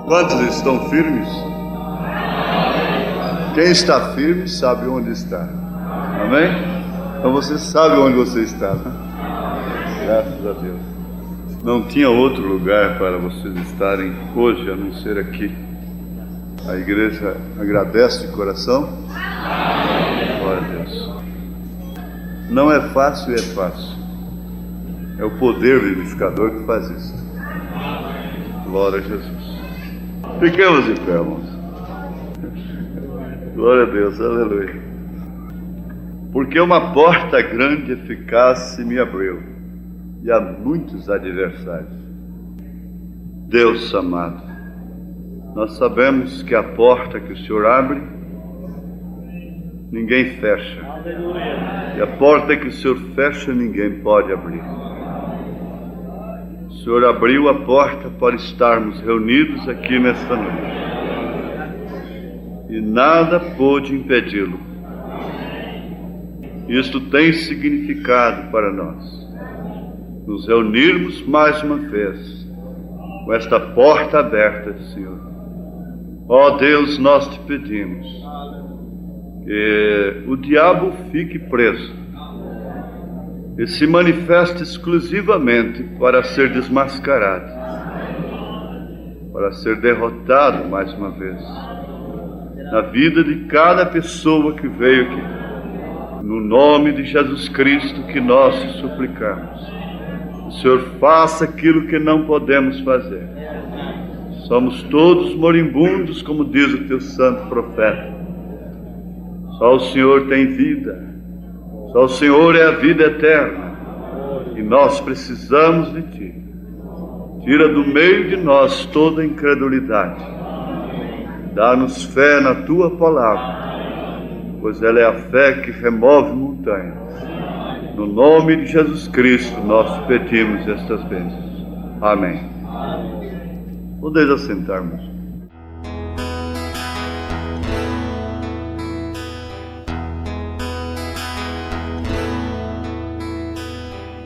Quantos estão firmes? Quem está firme sabe onde está. Amém? Então você sabe onde você está, né? Graças a Deus. Não tinha outro lugar para vocês estarem hoje a não ser aqui. A igreja agradece de coração. Glória a Deus. Não é fácil, é fácil. É o poder vivificador que faz isso. Glória a Jesus. Fiquemos de pé, irmãos. Glória a Deus, aleluia. Porque uma porta grande e eficaz se me abriu, e há muitos adversários. Deus amado, nós sabemos que a porta que o Senhor abre, ninguém fecha. E a porta que o Senhor fecha, ninguém pode abrir. O Senhor abriu a porta para estarmos reunidos aqui nesta noite. E nada pôde impedi-lo. Isto tem significado para nós. Nos reunirmos mais uma vez, com esta porta aberta, Senhor. Ó Deus, nós te pedimos que o diabo fique preso e se manifesta exclusivamente para ser desmascarado, para ser derrotado mais uma vez, na vida de cada pessoa que veio aqui, no nome de Jesus Cristo que nós te suplicamos. O Senhor faça aquilo que não podemos fazer. Somos todos moribundos, como diz o teu santo profeta. Só o Senhor tem vida. Só o Senhor é a vida eterna, e nós precisamos de Ti. Tira do meio de nós toda incredulidade. Dá-nos fé na Tua palavra, pois ela é a fé que remove montanhas. No nome de Jesus Cristo nós pedimos estas bênçãos. Amém. Podeis assentar-nos.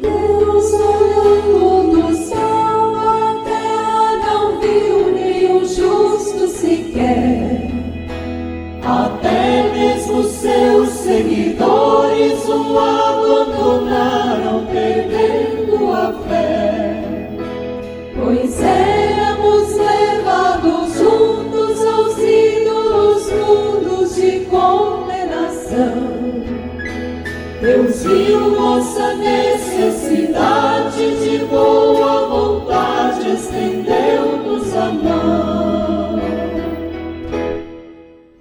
Deus olhando do céu, a terra não viu nenhum justo sequer. Até mesmo seus seguidores o abandonaram, perdendo a fé. Pois éramos levados juntos aos ídolos mundos de condenação. Deus viu nossa necessidade, de boa vontade estendeu-nos a mão.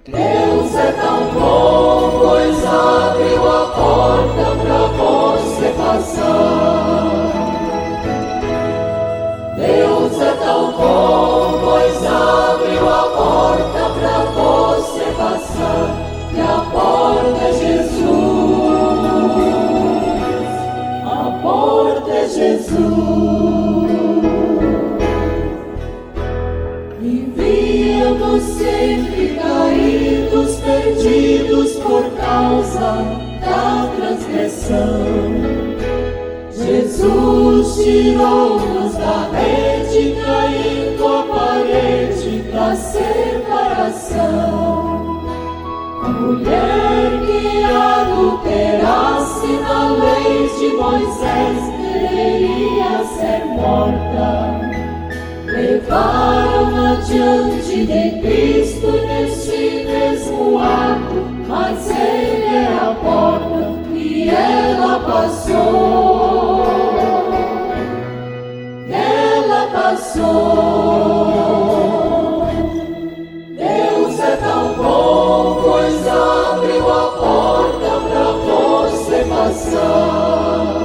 Deus é tão bom, pois abriu a porta pra você passar. Deus é tão bom, pois abriu a porta pra você passar. E a porta é Jesus. A porta é Jesus. Vivíamos sempre caídos, perdidos por causa da transgressão. Jesus tirou-nos da rede, caindo a parede da separação. A mulher que adulterasse na lei de Moisés deveria ser morta. Levaram adiante de Cristo neste mesmo ato, mas ele é a porta e ela passou. Ela passou. Deus é tão bom, pois abriu a porta pra você passar.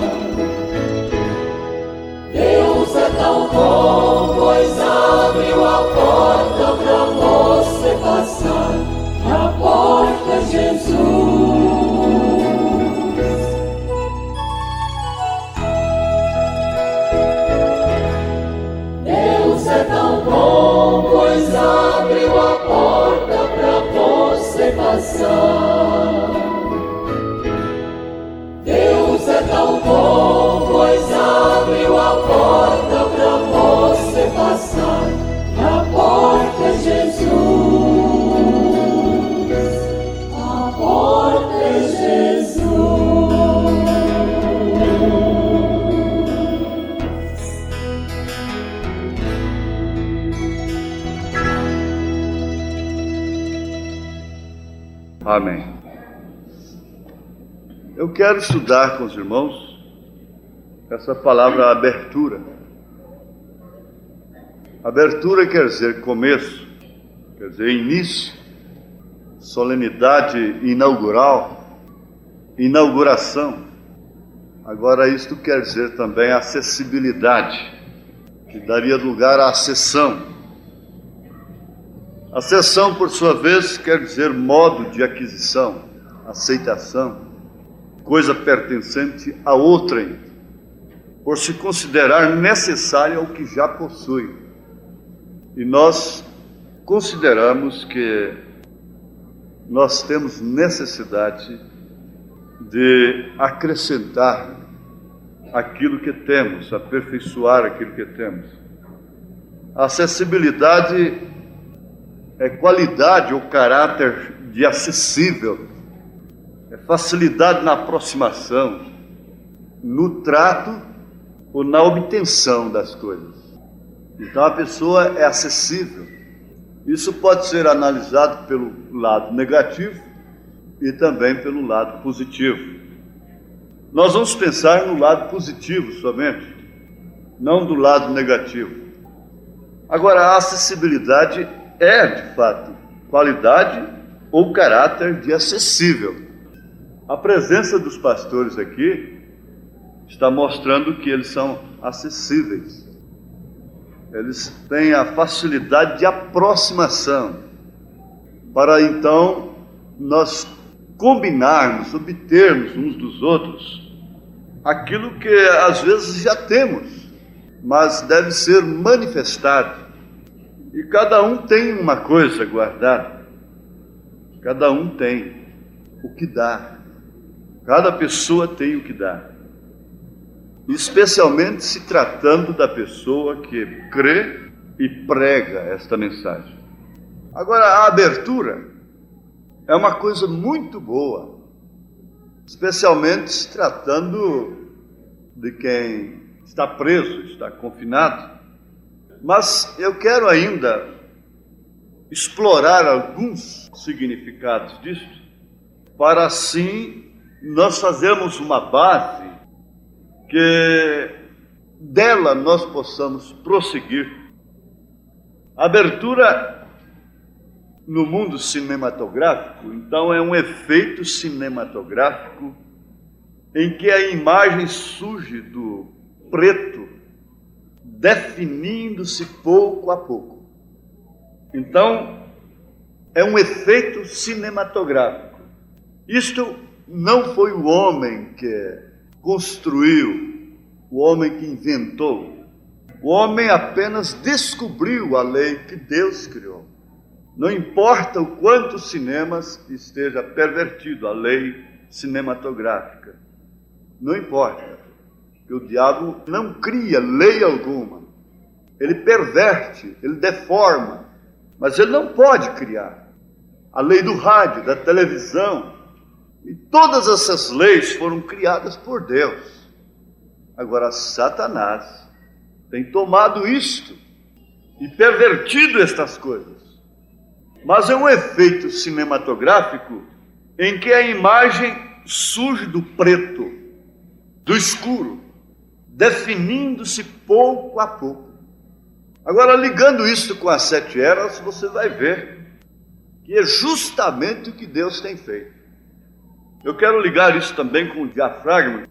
Deus é tão bom, pois abriu a porta pra você passar. E a porta é Jesus. Deus é tão bom, pois abriu a porta pra você passar. Deus é tão bom, pois abriu a porta pra você passar. E a porta é Jesus. A porta é Jesus. Amém. Eu quero estudar com os irmãos essa palavra abertura. Abertura quer dizer começo, quer dizer início, solenidade inaugural, inauguração. Agora isto quer dizer também acessibilidade, que daria lugar à acessão. Acessão, por sua vez, quer dizer modo de aquisição, aceitação, coisa pertencente a outrem, por se considerar necessária ao que já possui. E nós consideramos que nós temos necessidade de acrescentar aquilo que temos, aperfeiçoar aquilo que temos. A acessibilidade é qualidade ou caráter de acessível, é facilidade na aproximação, no trato ou na obtenção das coisas. Então a pessoa é acessível. Isso pode ser analisado pelo lado negativo e também pelo lado positivo. Nós vamos pensar no lado positivo somente, não do lado negativo. Agora, a acessibilidade é, de fato, qualidade ou caráter de acessível. A presença dos pastores aqui está mostrando que eles são acessíveis. Eles têm a facilidade de aproximação, para então nós combinarmos, obtermos uns dos outros aquilo que às vezes já temos, mas deve ser manifestado. E cada um tem uma coisa guardada, cada um tem o que dá, cada pessoa tem o que dá, especialmente se tratando da pessoa que crê e prega esta mensagem. Agora, a abertura é uma coisa muito boa, especialmente se tratando de quem está preso, está confinado. Mas eu quero ainda explorar alguns significados disso, para assim nós fazermos uma base que dela nós possamos prosseguir. A abertura no mundo cinematográfico, então, é um efeito cinematográfico em que a imagem surge do preto, definindo-se pouco a pouco. Então, é um efeito cinematográfico. Isto não foi o homem que construiu, o homem que inventou. O homem apenas descobriu a lei que Deus criou. Não importa o quanto o cinema esteja pervertido, a lei cinematográfica. Não importa. que o diabo não cria lei alguma. Ele perverte, ele deforma, mas ele não pode criar. A lei do rádio, da televisão, e todas essas leis foram criadas por Deus. Agora, Satanás tem tomado isto e pervertido estas coisas. Mas é um efeito cinematográfico em que a imagem surge do preto, do escuro, definindo-se pouco a pouco. Agora, ligando isso com as 7 eras, você vai ver que é justamente o que Deus tem feito. Eu quero ligar isso também com o diafragma.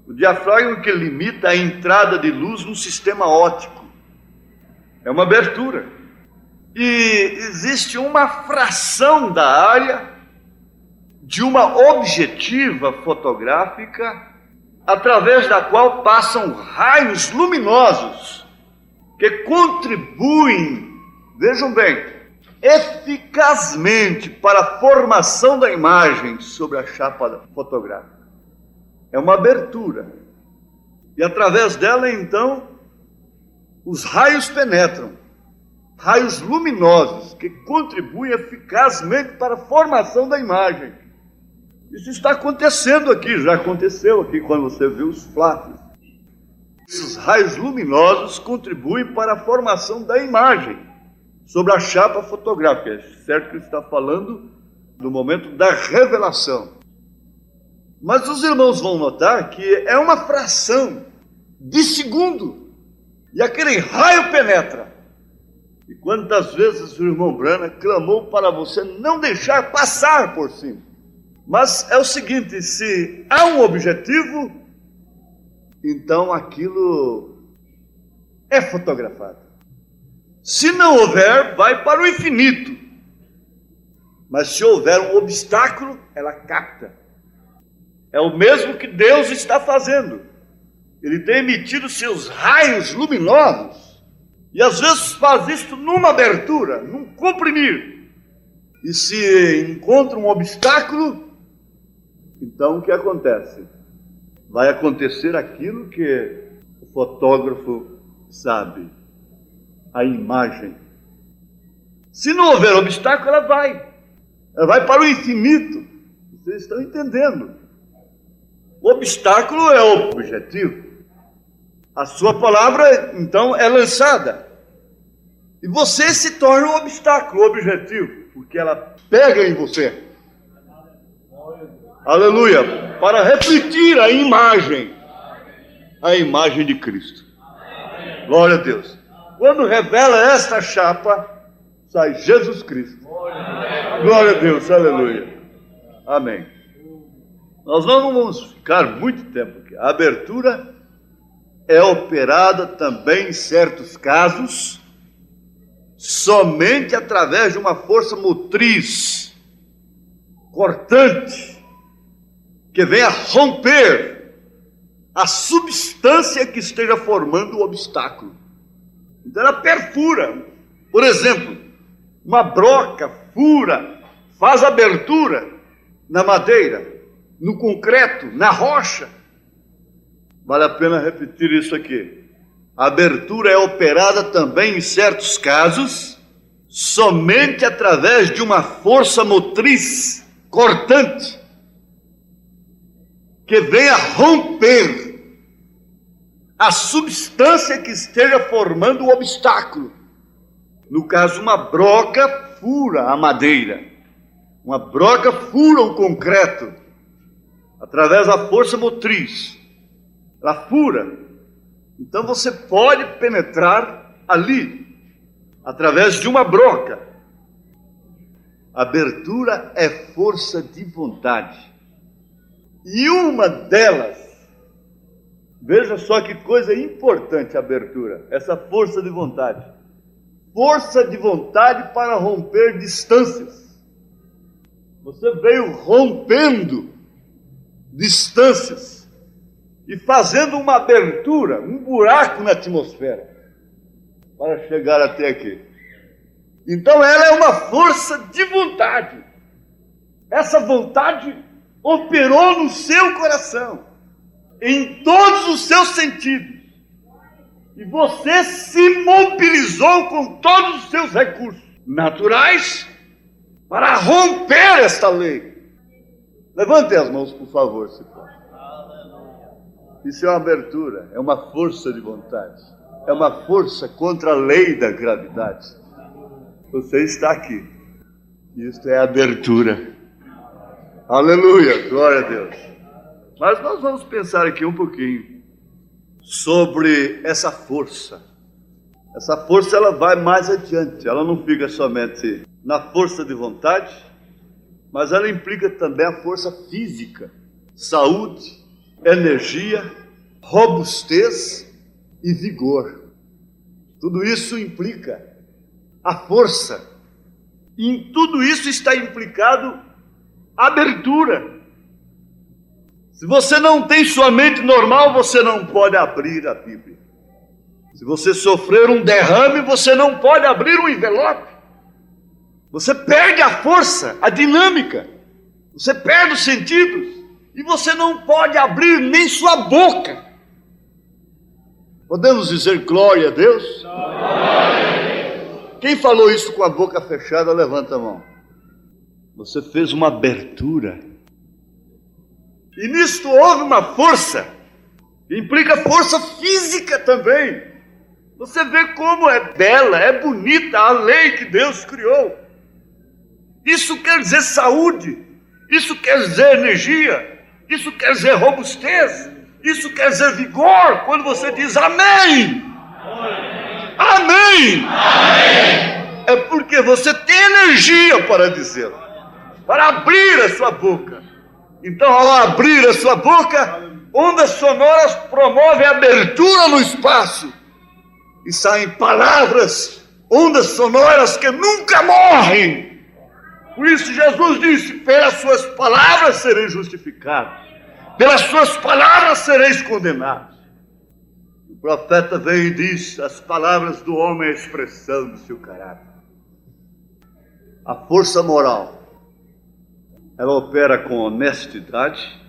O diafragma que limita a entrada de luz no sistema óptico. É uma abertura. E existe uma fração da área de uma objetiva fotográfica através da qual passam raios luminosos que contribuem, vejam bem, eficazmente para a formação da imagem sobre a chapa fotográfica. É uma abertura. E através dela, então, os raios penetram. Raios luminosos que contribuem eficazmente para a formação da imagem. Isso está acontecendo aqui, já aconteceu aqui quando você viu os flashes. Esses raios luminosos contribuem para a formação da imagem sobre a chapa fotográfica. É certo que está falando do momento da revelação. Mas os irmãos vão notar que é uma fração de segundo e aquele raio penetra. E quantas vezes o irmão Branham clamou para você não deixar passar por cima. Mas é o seguinte, se há um objetivo, então aquilo é fotografado. Se não houver, vai para o infinito. Mas se houver um obstáculo, ela capta. É o mesmo que Deus está fazendo. Ele tem emitido seus raios luminosos. E às vezes faz isto numa abertura, num comprimir. E se encontra um obstáculo, então o que acontece? Vai acontecer aquilo que o fotógrafo sabe, a imagem. Se não houver obstáculo, ela vai para o infinito. Vocês estão entendendo? O obstáculo é o objetivo. A sua palavra, então, é lançada. E você se torna um obstáculo, o objetivo, porque ela pega em você. Aleluia! Para refletir a imagem de Cristo. Glória a Deus. Quando revela esta chapa, sai Jesus Cristo. Glória a Deus, aleluia. Amém. Nós não vamos ficar muito tempo aqui. A abertura é operada também em certos casos somente através de uma força motriz cortante que vem a romper a substância que esteja formando o obstáculo. Então ela perfura. Por exemplo, uma broca fura, faz abertura na madeira, no concreto, na rocha. Vale a pena repetir isso aqui. A abertura é operada também em certos casos somente através de uma força motriz cortante que venha romper a substância que esteja formando o obstáculo. No caso, uma broca fura a madeira, uma broca fura o concreto através da força motriz. Ela fura. Então você pode penetrar ali através de uma broca. Abertura é força de vontade. E uma delas, veja só que coisa importante a abertura, essa força de vontade. Força de vontade para romper distâncias. Você veio rompendo distâncias e fazendo uma abertura, um buraco na atmosfera para chegar até aqui. Então ela é uma força de vontade. Essa vontade operou no seu coração. em todos os seus sentidos. E você se mobilizou com todos os seus recursos naturais para romper esta lei. Levante as mãos, por favor, se pode. Isso é uma abertura, é uma força de vontade. É uma força contra a lei da gravidade. Você está aqui. Isto é abertura. Aleluia, glória a Deus. Mas nós vamos pensar aqui um pouquinho sobre essa força. Essa força, ela vai mais adiante. Ela não fica somente na força de vontade, mas ela implica também a força física, saúde, energia, robustez e vigor. Tudo isso implica a força. E em tudo isso está implicado a abertura. Se você não tem sua mente normal, você não pode abrir a Bíblia. Se você sofrer um derrame, você não pode abrir um envelope. Você perde a força, a dinâmica. Você perde os sentidos. E você não pode abrir nem sua boca. Podemos dizer glória a Deus? Glória a Deus. Quem falou isso com a boca fechada, levanta a mão. Você fez uma abertura. E nisto houve uma força, que implica força física também. Você vê como é bela, é bonita a lei que Deus criou. Isso quer dizer saúde, isso quer dizer energia, isso quer dizer robustez, isso quer dizer vigor, quando você diz amém. Amém. Amém. É porque você tem energia para dizer, para abrir a sua boca. Então, ao abrir a sua boca, ondas sonoras promovem a abertura no espaço. E saem palavras, ondas sonoras que nunca morrem. Por isso Jesus disse, pelas suas palavras sereis justificados. Pelas suas palavras sereis condenados. O profeta vem e diz, as palavras do homem é a expressão do seu caráter. A força moral, ela opera com honestidade.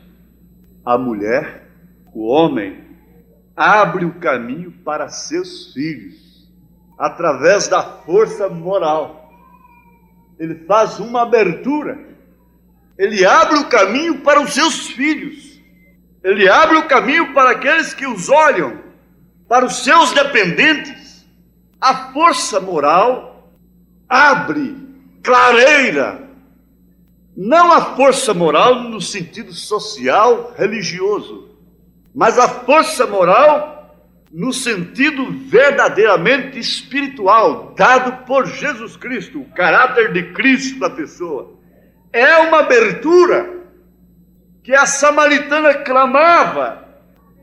A mulher, o homem, abre o caminho para seus filhos, através da força moral. Ele faz uma abertura. Ele abre o caminho para os seus filhos. Ele abre o caminho para aqueles que os olham, para os seus dependentes. A força moral abre, clareira. Não a força moral no sentido social, religioso, mas a força moral no sentido verdadeiramente espiritual, dado por Jesus Cristo, o caráter de Cristo da pessoa. É uma abertura que a samaritana clamava,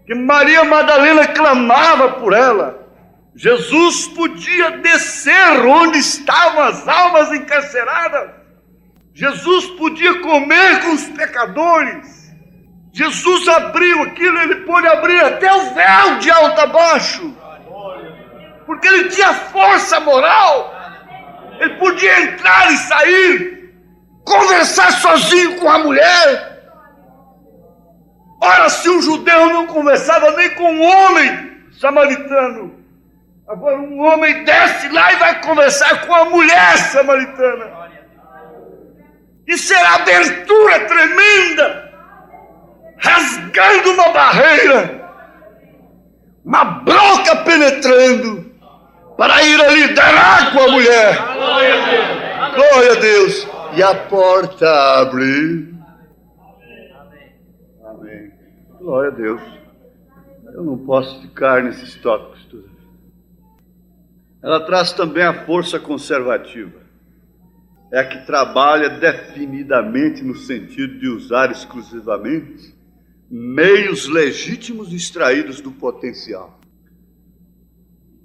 que Maria Madalena clamava por ela. Jesus podia descer onde estavam as almas encarceradas. Jesus podia comer com os pecadores. Jesus abriu aquilo, ele pôde abrir até o véu de alto a baixo. Porque ele tinha força moral. Ele podia entrar e sair, conversar sozinho com a mulher. Ora, se um judeu não conversava nem com um homem samaritano, agora um homem desce lá e vai conversar com a mulher samaritana. Isso era abertura tremenda, rasgando uma barreira, uma broca penetrando, para ir ali dar com a mulher. Glória a Deus. E a porta abre. Amém. Glória a Deus. Eu não posso ficar nesses tópicos toda a vida. Ela traz também a força conservativa. É a que trabalha definidamente no sentido de usar exclusivamente meios legítimos extraídos do potencial.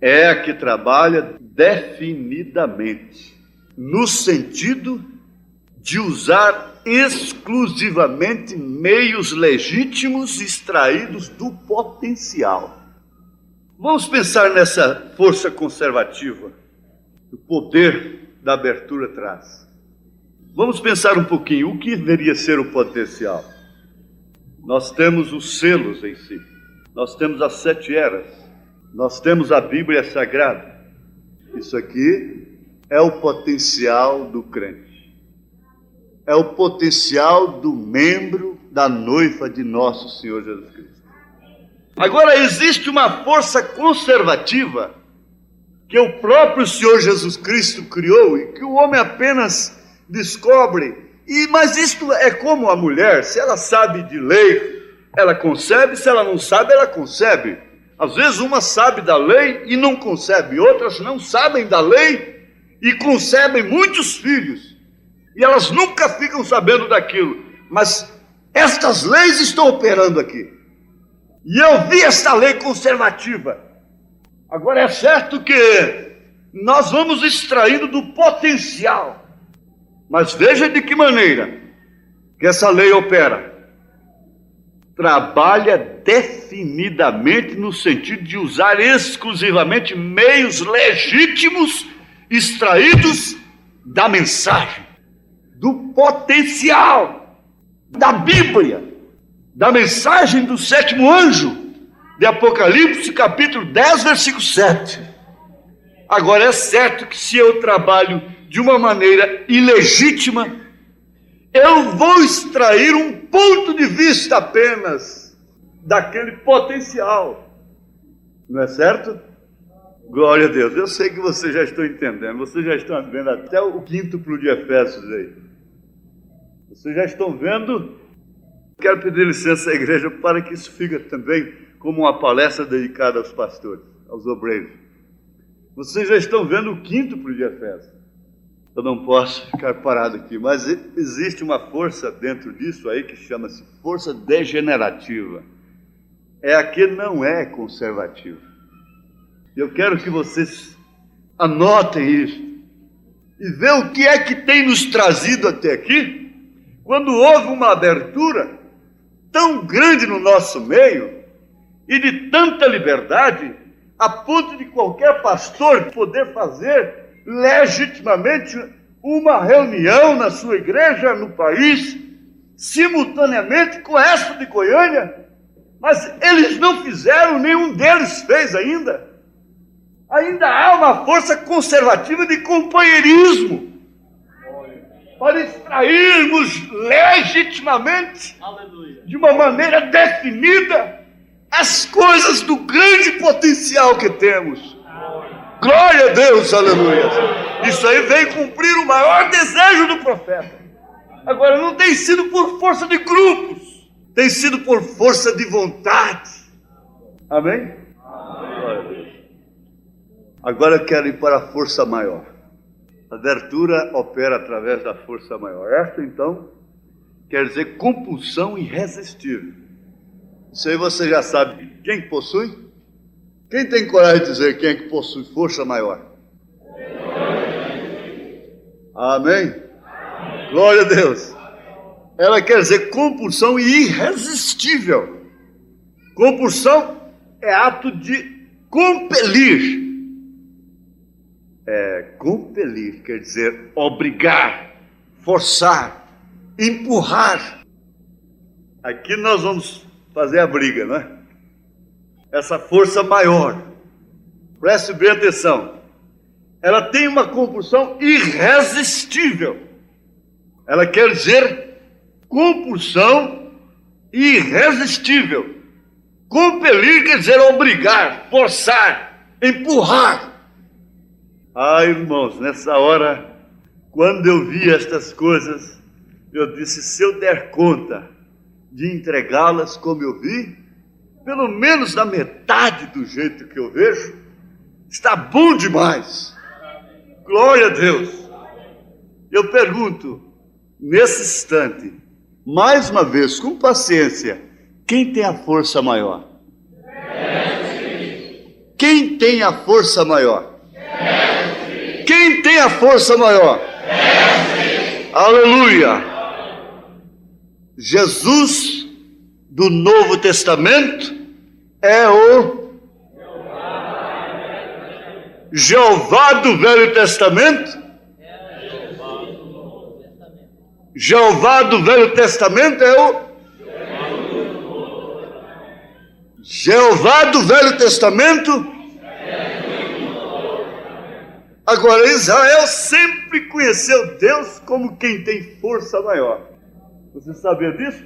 É a que trabalha definidamente no sentido de usar exclusivamente meios legítimos extraídos do potencial. Vamos pensar nessa força conservativa, o poder da abertura traz. Vamos pensar um pouquinho, o que deveria ser o potencial? Nós temos os selos em si. Nós temos as 7 eras. Nós temos a Bíblia Sagrada. Isso aqui é o potencial do crente. É o potencial do membro da noiva de nosso Senhor Jesus Cristo. Agora, existe uma força conservativa que o próprio Senhor Jesus Cristo criou e que o homem apenas descobre. Mas isto é como a mulher: se ela sabe de lei, ela concebe; se ela não sabe, ela concebe. Às vezes uma sabe da lei e não concebe, outras não sabem da lei e concebem muitos filhos, e elas nunca ficam sabendo daquilo. Mas estas leis estão operando aqui, e eu vi esta lei conservativa. Agora, é certo que nós vamos extraindo do potencial, mas veja de que maneira que essa lei opera. Trabalha definidamente no sentido de usar exclusivamente meios legítimos extraídos da mensagem, do potencial da Bíblia, da mensagem do 7º anjo de Apocalipse, capítulo 10, versículo 7. Agora, é certo que se eu trabalho de uma maneira ilegítima, eu vou extrair um ponto de vista apenas daquele potencial. Não é certo? Glória a Deus. Eu sei que vocês já estão entendendo. Vocês já estão vendo até o quíntuplo de Efésios aí. Vocês já estão vendo. Quero pedir licença à igreja para que isso fique também como uma palestra dedicada aos pastores, aos obreiros. Vocês já estão vendo o quíntuplo de Efésios. Eu não posso ficar parado aqui, mas existe uma força dentro disso aí que chama-se força degenerativa. É a que não é conservativa. Eu quero que vocês anotem isso e vejam o que é que tem nos trazido até aqui, quando houve uma abertura tão grande no nosso meio e de tanta liberdade, a ponto de qualquer pastor poder fazer legitimamente uma reunião na sua igreja no país, simultaneamente com esta de Goiânia. Mas eles não fizeram, nenhum deles fez ainda. Ainda há uma força conservativa de companheirismo para extrairmos legitimamente, de uma maneira definida, as coisas do grande potencial que temos. Glória a Deus, aleluia. Isso aí vem cumprir o maior desejo do profeta. Agora, não tem sido por força de grupos, tem sido por força de vontade. Amém? Glória a Deus. Agora eu quero ir para a força maior. A abertura opera através da força maior. Esta, então, quer dizer compulsão irresistível. Isso aí você já sabe quem possui? Quem tem coragem de dizer quem é que possui força maior? Amém? Glória a Deus. Ela quer dizer compulsão irresistível. Compulsão é ato de compelir. Compelir quer dizer obrigar, forçar, empurrar. Aqui nós vamos fazer a briga, não é? Essa força maior, preste bem atenção, ela tem uma compulsão irresistível. Ela quer dizer compulsão irresistível. Compelir quer dizer obrigar, forçar, empurrar. Irmãos, nessa hora, quando eu vi estas coisas, eu disse: se eu der conta de entregá-las como eu vi, pelo menos na metade do jeito que eu vejo, está bom demais. Glória a Deus. Eu pergunto, nesse instante, mais uma vez, com paciência, quem tem a força maior? Quem tem a força maior? Quem tem a força maior? Aleluia! Jesus do Novo Testamento é o Jeová do Velho Testamento. Jeová do Velho Testamento é o Jeová do Velho Testamento. Agora, Israel sempre conheceu Deus como quem tem força maior. Você sabia disso?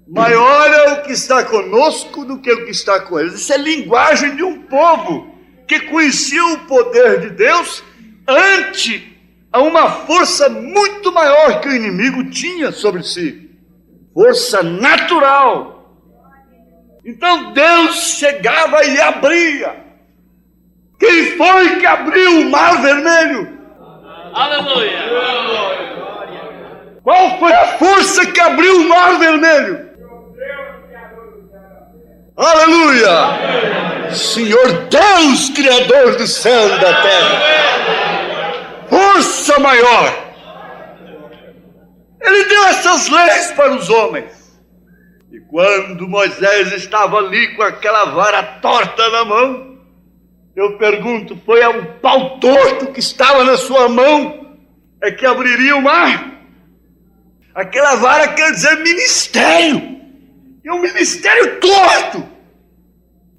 Maior é o que está conosco do que o que está com eles. Isso é linguagem de um povo que conhecia o poder de Deus ante a uma força muito maior que o inimigo tinha sobre si. Força natural. Então Deus chegava e abria. Quem foi que abriu o Mar Vermelho? Aleluia! Qual foi a força que abriu o Mar Vermelho? Aleluia! Senhor Deus, Criador do céu e da terra. Força maior. Ele deu essas leis para os homens. E quando Moisés estava ali com aquela vara torta na mão, eu pergunto, foi um pau torto que estava na sua mão é que abriria o mar? Aquela vara quer dizer ministério. E um ministério torto.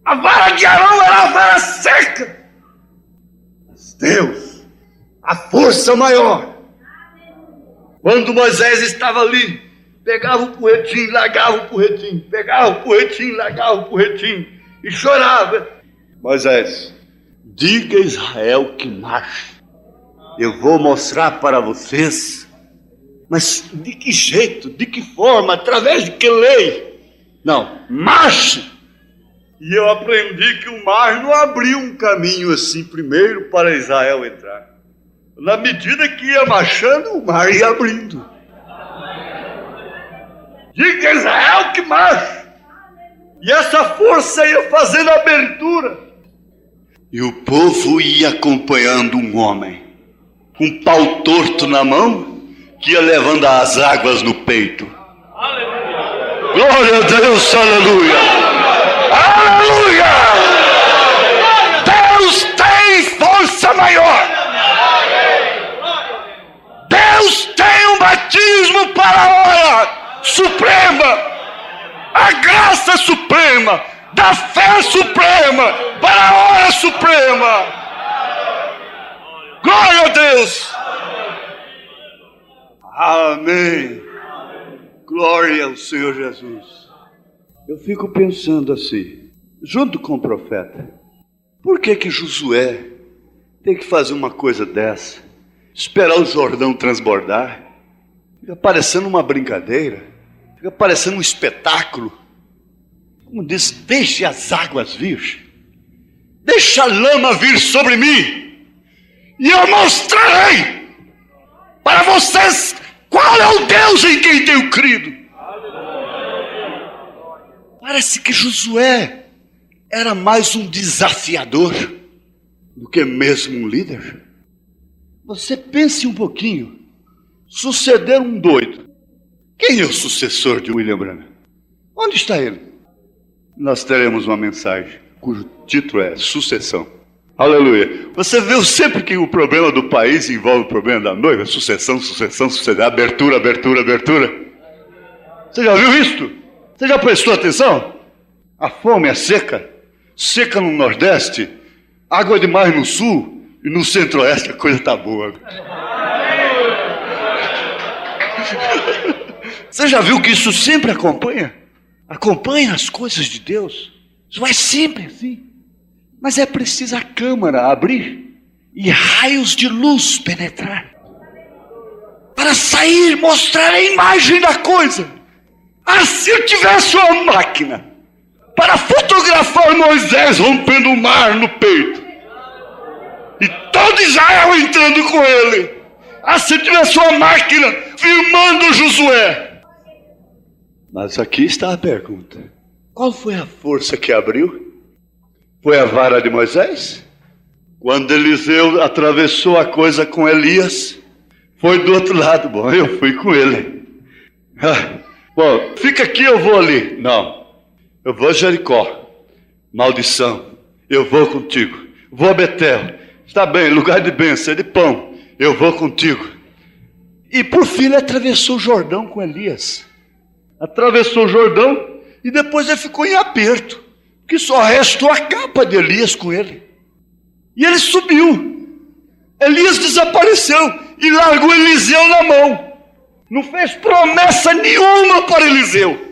A vara de Arão era a vara seca. Mas Deus, a força maior. Quando Moisés estava ali, pegava o porretinho, largava o porretinho, pegava o porretinho, largava o porretinho e chorava. Moisés, diga a Israel que marche. Eu vou mostrar para vocês. Mas de que jeito, de que forma, através de que lei? Não, marche. E eu aprendi que o mar não abriu um caminho assim primeiro para Israel entrar. Na medida que ia marchando, o mar ia abrindo. Diga a Israel que marche. E essa força ia fazendo abertura. E o povo ia acompanhando um homem, com um pau torto na mão, que ia levando as águas no peito. Aleluia. Glória a Deus, aleluia! Aleluia! Deus tem força maior. Deus tem um batismo para a hora suprema, a graça suprema, da fé suprema, para a hora suprema. Glória a Deus. Amém. Glória ao Senhor Jesus. Eu fico pensando assim, junto com o profeta, por que Josué tem que fazer uma coisa dessa? Esperar o Jordão transbordar? Fica parecendo uma brincadeira, fica parecendo um espetáculo. Como diz, deixe as águas vir, deixa a lama vir sobre mim, e eu mostrarei para vocês qual é o Deus em quem tenho crido. Parece que Josué era mais um desafiador do que mesmo um líder. Você pense um pouquinho, suceder um doido. Quem é o sucessor de William Branham? Onde está ele? Nós teremos uma mensagem cujo título é Sucessão. Aleluia. Você viu sempre que o problema do país envolve o problema da noiva? Sucessão, sucessão, sucessão, abertura, abertura, abertura. Você já viu isto? Você já prestou atenção? A fome, a seca. Seca no Nordeste, água demais no Sul, e no Centro-Oeste a coisa está boa. Você já viu que isso sempre acompanha? Acompanha as coisas de Deus. Isso vai sempre assim. Mas é preciso a câmara abrir e raios de luz penetrar para sair, mostrar a imagem da coisa. Ah, se eu tivesse uma máquina para fotografar Moisés rompendo o mar no peito e todo Israel entrando com ele. Ah, se eu tivesse uma máquina filmando Josué. Mas aqui está a pergunta. Qual foi a força que abriu? Foi a vara de Moisés? Quando Eliseu atravessou a coisa com Elias, foi do outro lado. Bom, eu fui com ele. Bom, fica aqui, eu vou ali. Não, eu vou a Jericó. Maldição, eu vou contigo. Vou a Betel. Está bem, lugar de bênção, de pão. Eu vou contigo. E por fim ele atravessou o Jordão com Elias. Atravessou o Jordão e depois ele ficou em aperto. que só restou a capa de Elias com ele. E ele subiu. Elias desapareceu e largou Eliseu na mão. Não fez promessa nenhuma para Eliseu.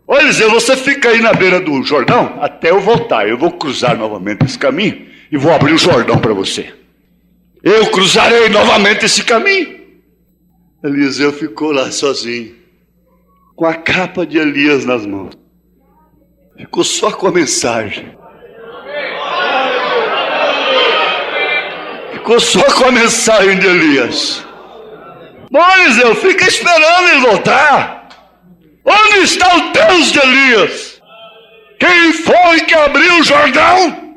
Ô Eliseu, você fica aí na beira do Jordão até eu voltar. Eu vou cruzar novamente esse caminho e vou abrir o Jordão para você. Eu cruzarei novamente esse caminho. Eliseu ficou lá sozinho, com a capa de Elias nas mãos. Ficou só com a mensagem. Ficou só com a mensagem de Elias. Bom, Eliseu, fica esperando ele voltar. Onde está o Deus de Elias? Quem foi que abriu o Jordão?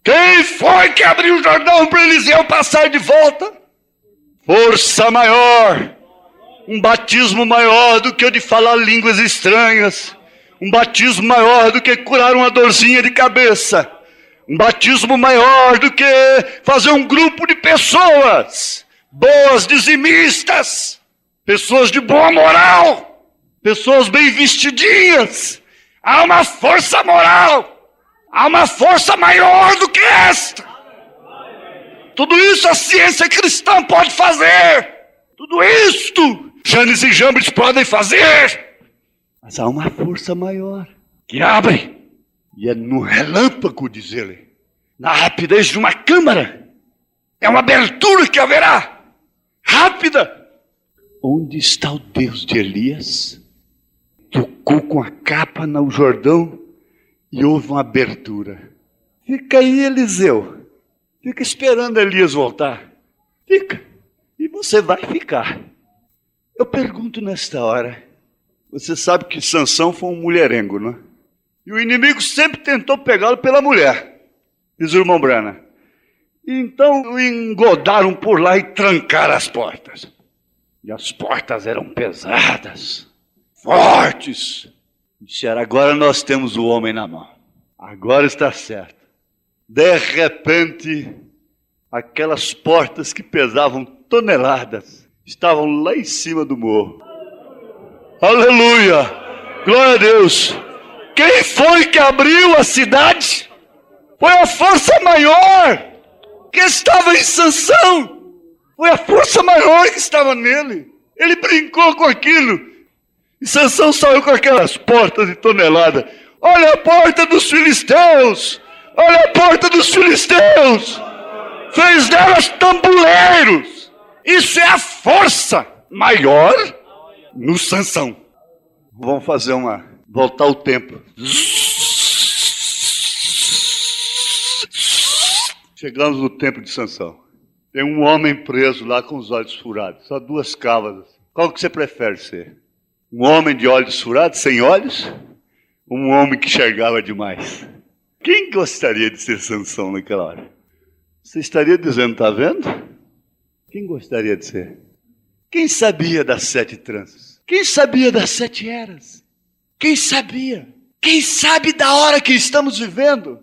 Quem foi que abriu o Jordão para Eliseu passar de volta? Força maior, um batismo maior do que o de falar línguas estranhas, um batismo maior do que curar uma dorzinha de cabeça, um batismo maior do que fazer um grupo de pessoas boas, dizimistas, pessoas de boa moral, pessoas bem vestidinhas. Há uma força moral, há uma força maior do que esta. Tudo isso a ciência cristã pode fazer. Tudo isto Janes e Jambres podem fazer. Mas há uma força maior que abre. E é no relâmpago, diz ele, na rapidez de uma câmara. É uma abertura que haverá, rápida. Onde está o Deus de Elias? Tocou com a capa no Jordão e houve uma abertura. Fica aí, Eliseu. Fica esperando Elias voltar. Fica. E você vai ficar. Eu pergunto nesta hora. Você sabe que Sansão foi um mulherengo, não é? E o inimigo sempre tentou pegá-lo pela mulher. Diz o irmão Brana. Então o engodaram por lá e trancaram as portas. E as portas eram pesadas, fortes. Disseram, agora nós temos o homem na mão. Agora está certo. De repente, aquelas portas que pesavam toneladas estavam lá em cima do morro. Aleluia! Glória a Deus! Quem foi que abriu a cidade? Foi a força maior que estava em Sansão. Foi a força maior que estava nele. Ele brincou com aquilo. E Sansão saiu com aquelas portas de tonelada. Olha a porta dos filisteus! Olha a porta dos filisteus! Fez delas tamboleiros! Isso é a força maior no Sansão. Vamos fazer voltar o tempo. Chegamos no tempo de Sansão. Tem um homem preso lá com os olhos furados. Só duas cavas. Qual que você prefere ser? Um homem de olhos furados, sem olhos? Ou um homem que enxergava demais? Quem gostaria de ser Sansão naquela hora? Você estaria dizendo, tá vendo? Quem gostaria de ser? Quem sabia das 7 tranças? Quem sabia das 7 eras? Quem sabia? Quem sabe da hora que estamos vivendo?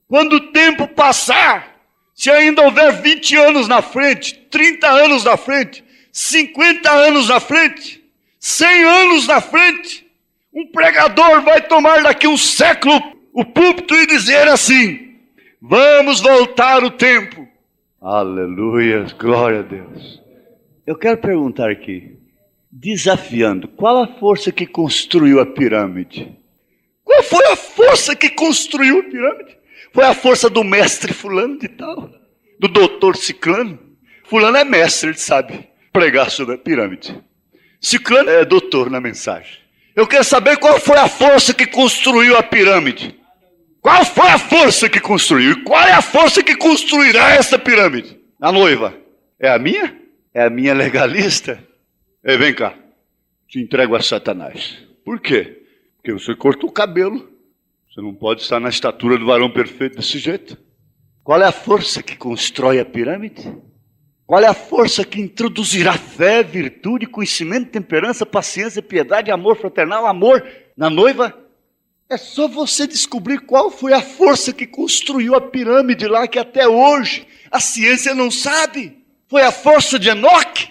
Quando o tempo passar, se ainda houver 20 anos na frente, 30 anos na frente, 50 anos na frente, 100 anos na frente, um pregador vai tomar daqui um século o púlpito e dizer assim, vamos voltar o tempo. Aleluia, glória a Deus. Eu quero perguntar aqui, desafiando, qual a força que construiu a pirâmide? Qual foi a força que construiu a pirâmide? Foi a força do mestre fulano de tal, do doutor ciclano. Fulano é mestre, ele sabe pregar sobre a pirâmide. Ciclano é doutor na mensagem. Eu quero saber qual foi a força que construiu a pirâmide. Qual foi a força que construiu? E qual é a força que construirá essa pirâmide? A noiva. É a minha? É a minha legalista? Ei, vem cá. Te entrego a Satanás. Por quê? Porque você cortou o cabelo. Você não pode estar na estatura do varão perfeito desse jeito. Qual é a força que constrói a pirâmide? Qual é a força que introduzirá fé, virtude, conhecimento, temperança, paciência, piedade, amor fraternal, amor na noiva? É só você descobrir qual foi a força que construiu a pirâmide lá, que até hoje a ciência não sabe. Foi a força de Enoque.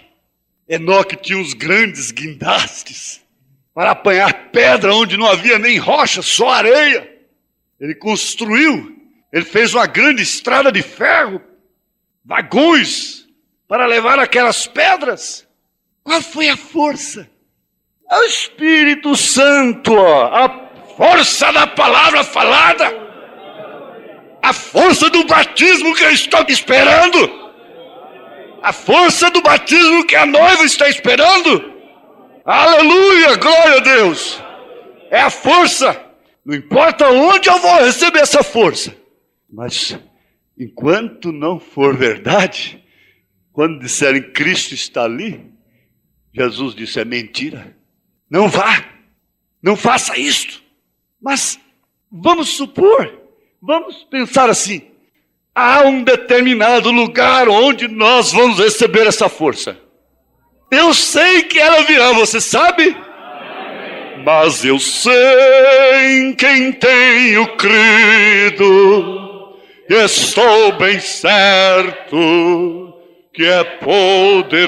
Enoque tinha uns grandes guindastes para apanhar pedra onde não havia nem rocha, só areia. Ele construiu, ele fez uma grande estrada de ferro, vagões, para levar aquelas pedras. Qual foi a força? É o Espírito Santo, a força da palavra falada, a força do batismo que eu estou esperando, a força do batismo que a noiva está esperando. Aleluia, glória a Deus. É a força. Não importa onde eu vou receber essa força, mas enquanto não for verdade, quando disserem Cristo está ali, Jesus disse, é mentira. Não vá, não faça isto. Mas vamos supor, vamos pensar assim, há um determinado lugar onde nós vamos receber essa força. Eu sei que ela virá, você sabe? Mas eu sei em quem tenho crido, e estou bem certo que é poderoso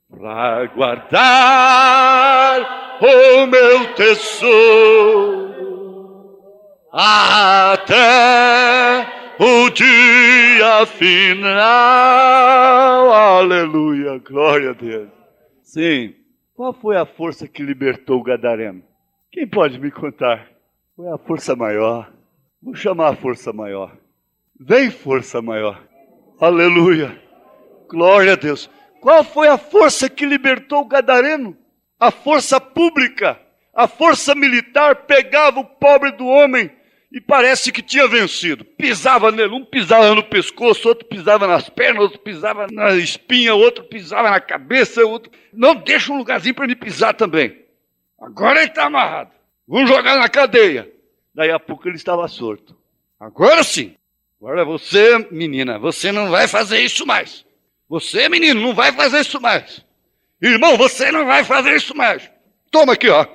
para guardar o meu tesouro até o dia final. Aleluia, glória a Deus. Sim. Qual foi a força que libertou o gadareno? Quem pode me contar? Foi a força maior. Vou chamar a força maior. Vem, força maior. Aleluia. Glória a Deus. Qual foi a força que libertou o gadareno? A força pública. A força militar pegava o pobre do homem e parece que tinha vencido. Pisava nele, um pisava no pescoço, outro pisava nas pernas, outro pisava na espinha, outro pisava na cabeça, outro... Não, deixa um lugarzinho para ele pisar também. Agora ele está amarrado. Vamos jogar na cadeia. Daí a pouco ele estava solto. Agora sim. Agora você, menina, você não vai fazer isso mais. Você, menino, não vai fazer isso mais. Irmão, você não vai fazer isso mais. Toma aqui, ó. O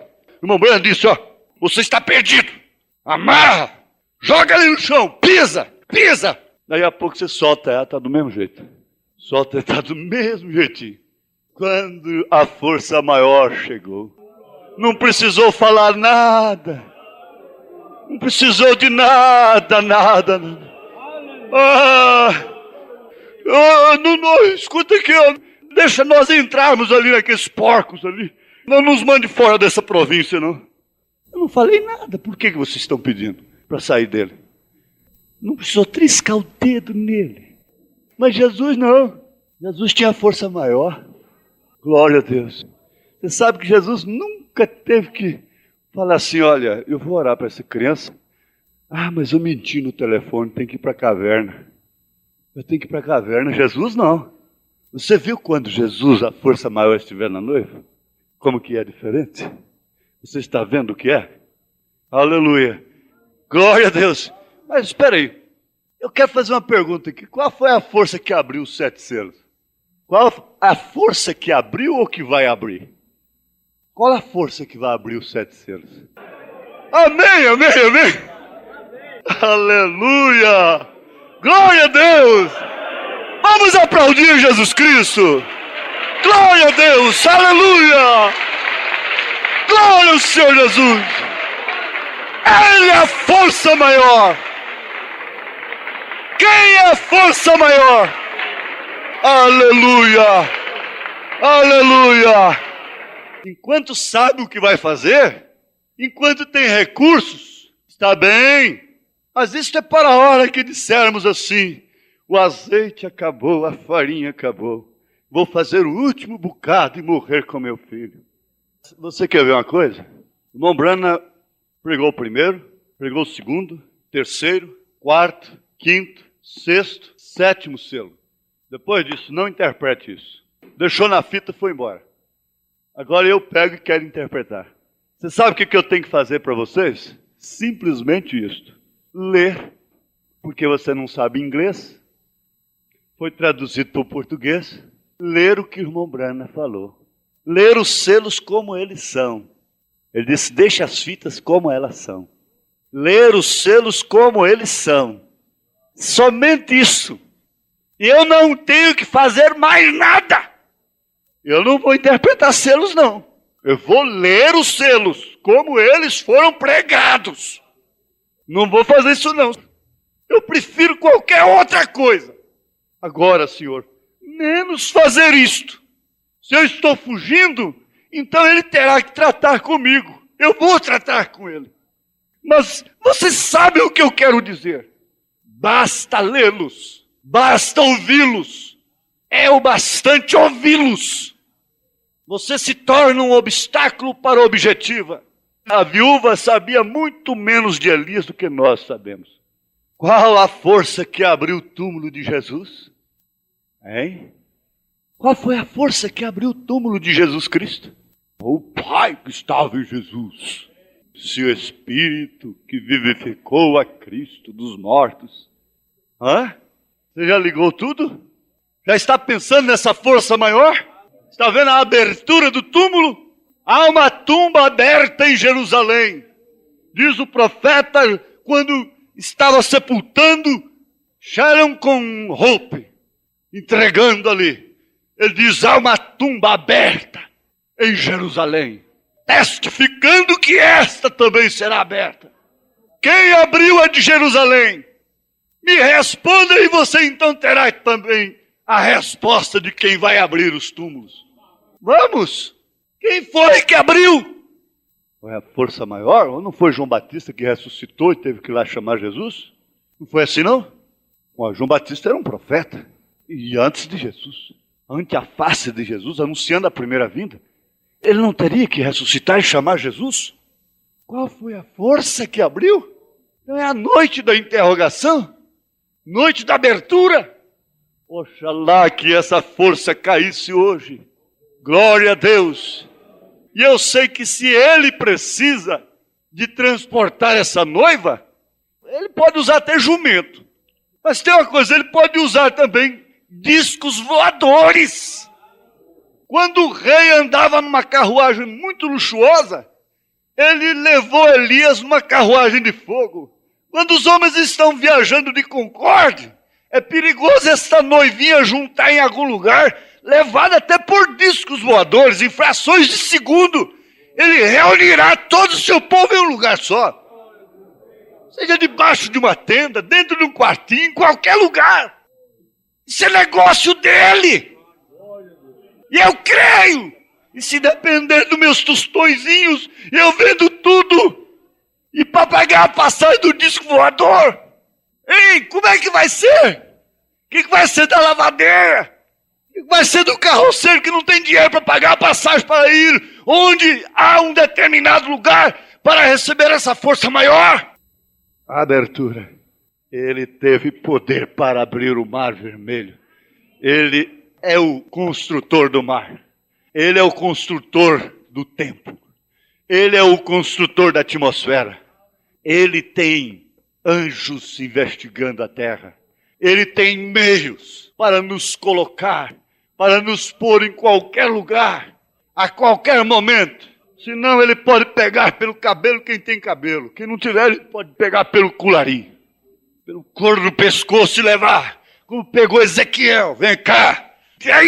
irmão Brando disse, ó, você está perdido. Amarra, joga ali no chão, pisa, pisa. Daí a pouco você solta ela, está do mesmo jeito. Solta ela, está do mesmo jeitinho. Quando a força maior chegou, não precisou falar nada. Não precisou de nada. Não, escuta aqui, ó. Deixa nós entrarmos ali naqueles porcos ali. Não nos mande fora dessa província, não. Eu não falei nada. Por que vocês estão pedindo para sair dele? Não precisou triscar o dedo nele. Mas Jesus não. Jesus tinha força maior. Glória a Deus. Você sabe que Jesus nunca teve que falar assim, olha, eu vou orar para essa criança. Ah, mas eu menti no telefone, tem que ir para a caverna. Eu tenho que ir para a caverna. Jesus não. Você viu quando Jesus, a força maior, estiver na noiva? Como que é diferente? Você está vendo o que é? Aleluia. Glória a Deus. Mas espera aí. Eu quero fazer uma pergunta aqui. Qual foi a força que abriu os 7 selos? Qual a força que abriu ou que vai abrir? Qual a força que vai abrir os 7 selos? Amém. Aleluia. Glória a Deus. Vamos aplaudir Jesus Cristo. Glória a Deus. Aleluia. Glória ao Senhor Jesus. Ele é a força maior. Quem é a força maior? Aleluia. Aleluia. Enquanto sabe o que vai fazer, enquanto tem recursos, está bem. Mas isso é para a hora que dissermos assim, o azeite acabou, a farinha acabou. Vou fazer o último bocado e morrer com meu filho. Você quer ver uma coisa? O irmão Branham pregou o primeiro, pregou o segundo, terceiro, quarto, quinto, sexto, sétimo selo. Depois disso, não interprete isso. Deixou na fita e foi embora. Agora eu pego e quero interpretar. Você sabe o que eu tenho que fazer para vocês? Simplesmente isto. Ler, porque você não sabe inglês. Foi traduzido para o português. Ler o que o irmão Branham falou. Ler os selos como eles são. Ele disse, deixa as fitas como elas são. Ler os selos como eles são. Somente isso. E eu não tenho que fazer mais nada. Eu não vou interpretar selos, não. Eu vou ler os selos como eles foram pregados. Não vou fazer isso não. Eu prefiro qualquer outra coisa. Agora, Senhor, menos fazer isto. Se eu estou fugindo, então ele terá que tratar comigo. Eu vou tratar com ele. Mas você sabe o que eu quero dizer. Basta lê-los. Basta ouvi-los. É o bastante ouvi-los. Você se torna um obstáculo para a objetiva. A viúva sabia muito menos de Elias do que nós sabemos. Qual a força que abriu o túmulo de Jesus? Hein? Qual foi a força que abriu o túmulo de Jesus Cristo? O Pai que estava em Jesus. Se o Espírito que vivificou a Cristo dos mortos. Hã? Você já ligou tudo? Já está pensando nessa força maior? Está vendo a abertura do túmulo? Há uma tumba aberta em Jerusalém. Diz o profeta, quando estava sepultando Sharon com Hope, entregando ali. Ele diz, há uma tumba aberta em Jerusalém, testificando que esta também será aberta. Quem abriu a de Jerusalém? Me responda e você então terá também a resposta de quem vai abrir os túmulos. Vamos! Quem foi que abriu? Foi a força maior? Ou não foi João Batista que ressuscitou e teve que ir lá chamar Jesus? Não foi assim não? Bom, João Batista era um profeta. E antes de Jesus, ante a face de Jesus, anunciando a primeira vinda, ele não teria que ressuscitar e chamar Jesus? Qual foi a força que abriu? Então é a noite da interrogação, noite da abertura. Oxalá que essa força caísse hoje. Glória a Deus. E eu sei que se ele precisa de transportar essa noiva, ele pode usar até jumento. Mas tem uma coisa, ele pode usar também discos voadores. Quando o rei andava numa carruagem muito luxuosa, ele levou Elias numa carruagem de fogo. Quando os homens estão viajando de Concorde, é perigoso essa noivinha juntar em algum lugar, levada até por discos voadores, em frações de segundo. Ele reunirá todo o seu povo em um lugar só. Seja debaixo de uma tenda, dentro de um quartinho, em qualquer lugar. Isso é negócio dele. E eu creio. E se depender dos meus tostõezinhos, eu vendo tudo. E para pagar a passagem do disco voador. Hein, como é que vai ser? O que vai ser da lavadeira? O que vai ser do carroceiro que não tem dinheiro para pagar a passagem para ir onde há um determinado lugar para receber essa força maior? A abertura. Ele teve poder para abrir o mar vermelho. Ele é o construtor do mar. Ele é o construtor do tempo. Ele é o construtor da atmosfera. Ele tem anjos investigando a terra. Ele tem meios para nos colocar, para nos pôr em qualquer lugar, a qualquer momento. Senão ele pode pegar pelo cabelo quem tem cabelo. Quem não tiver, ele pode pegar pelo colarinho, pelo couro do pescoço e levar. Como pegou Ezequiel. Vem cá.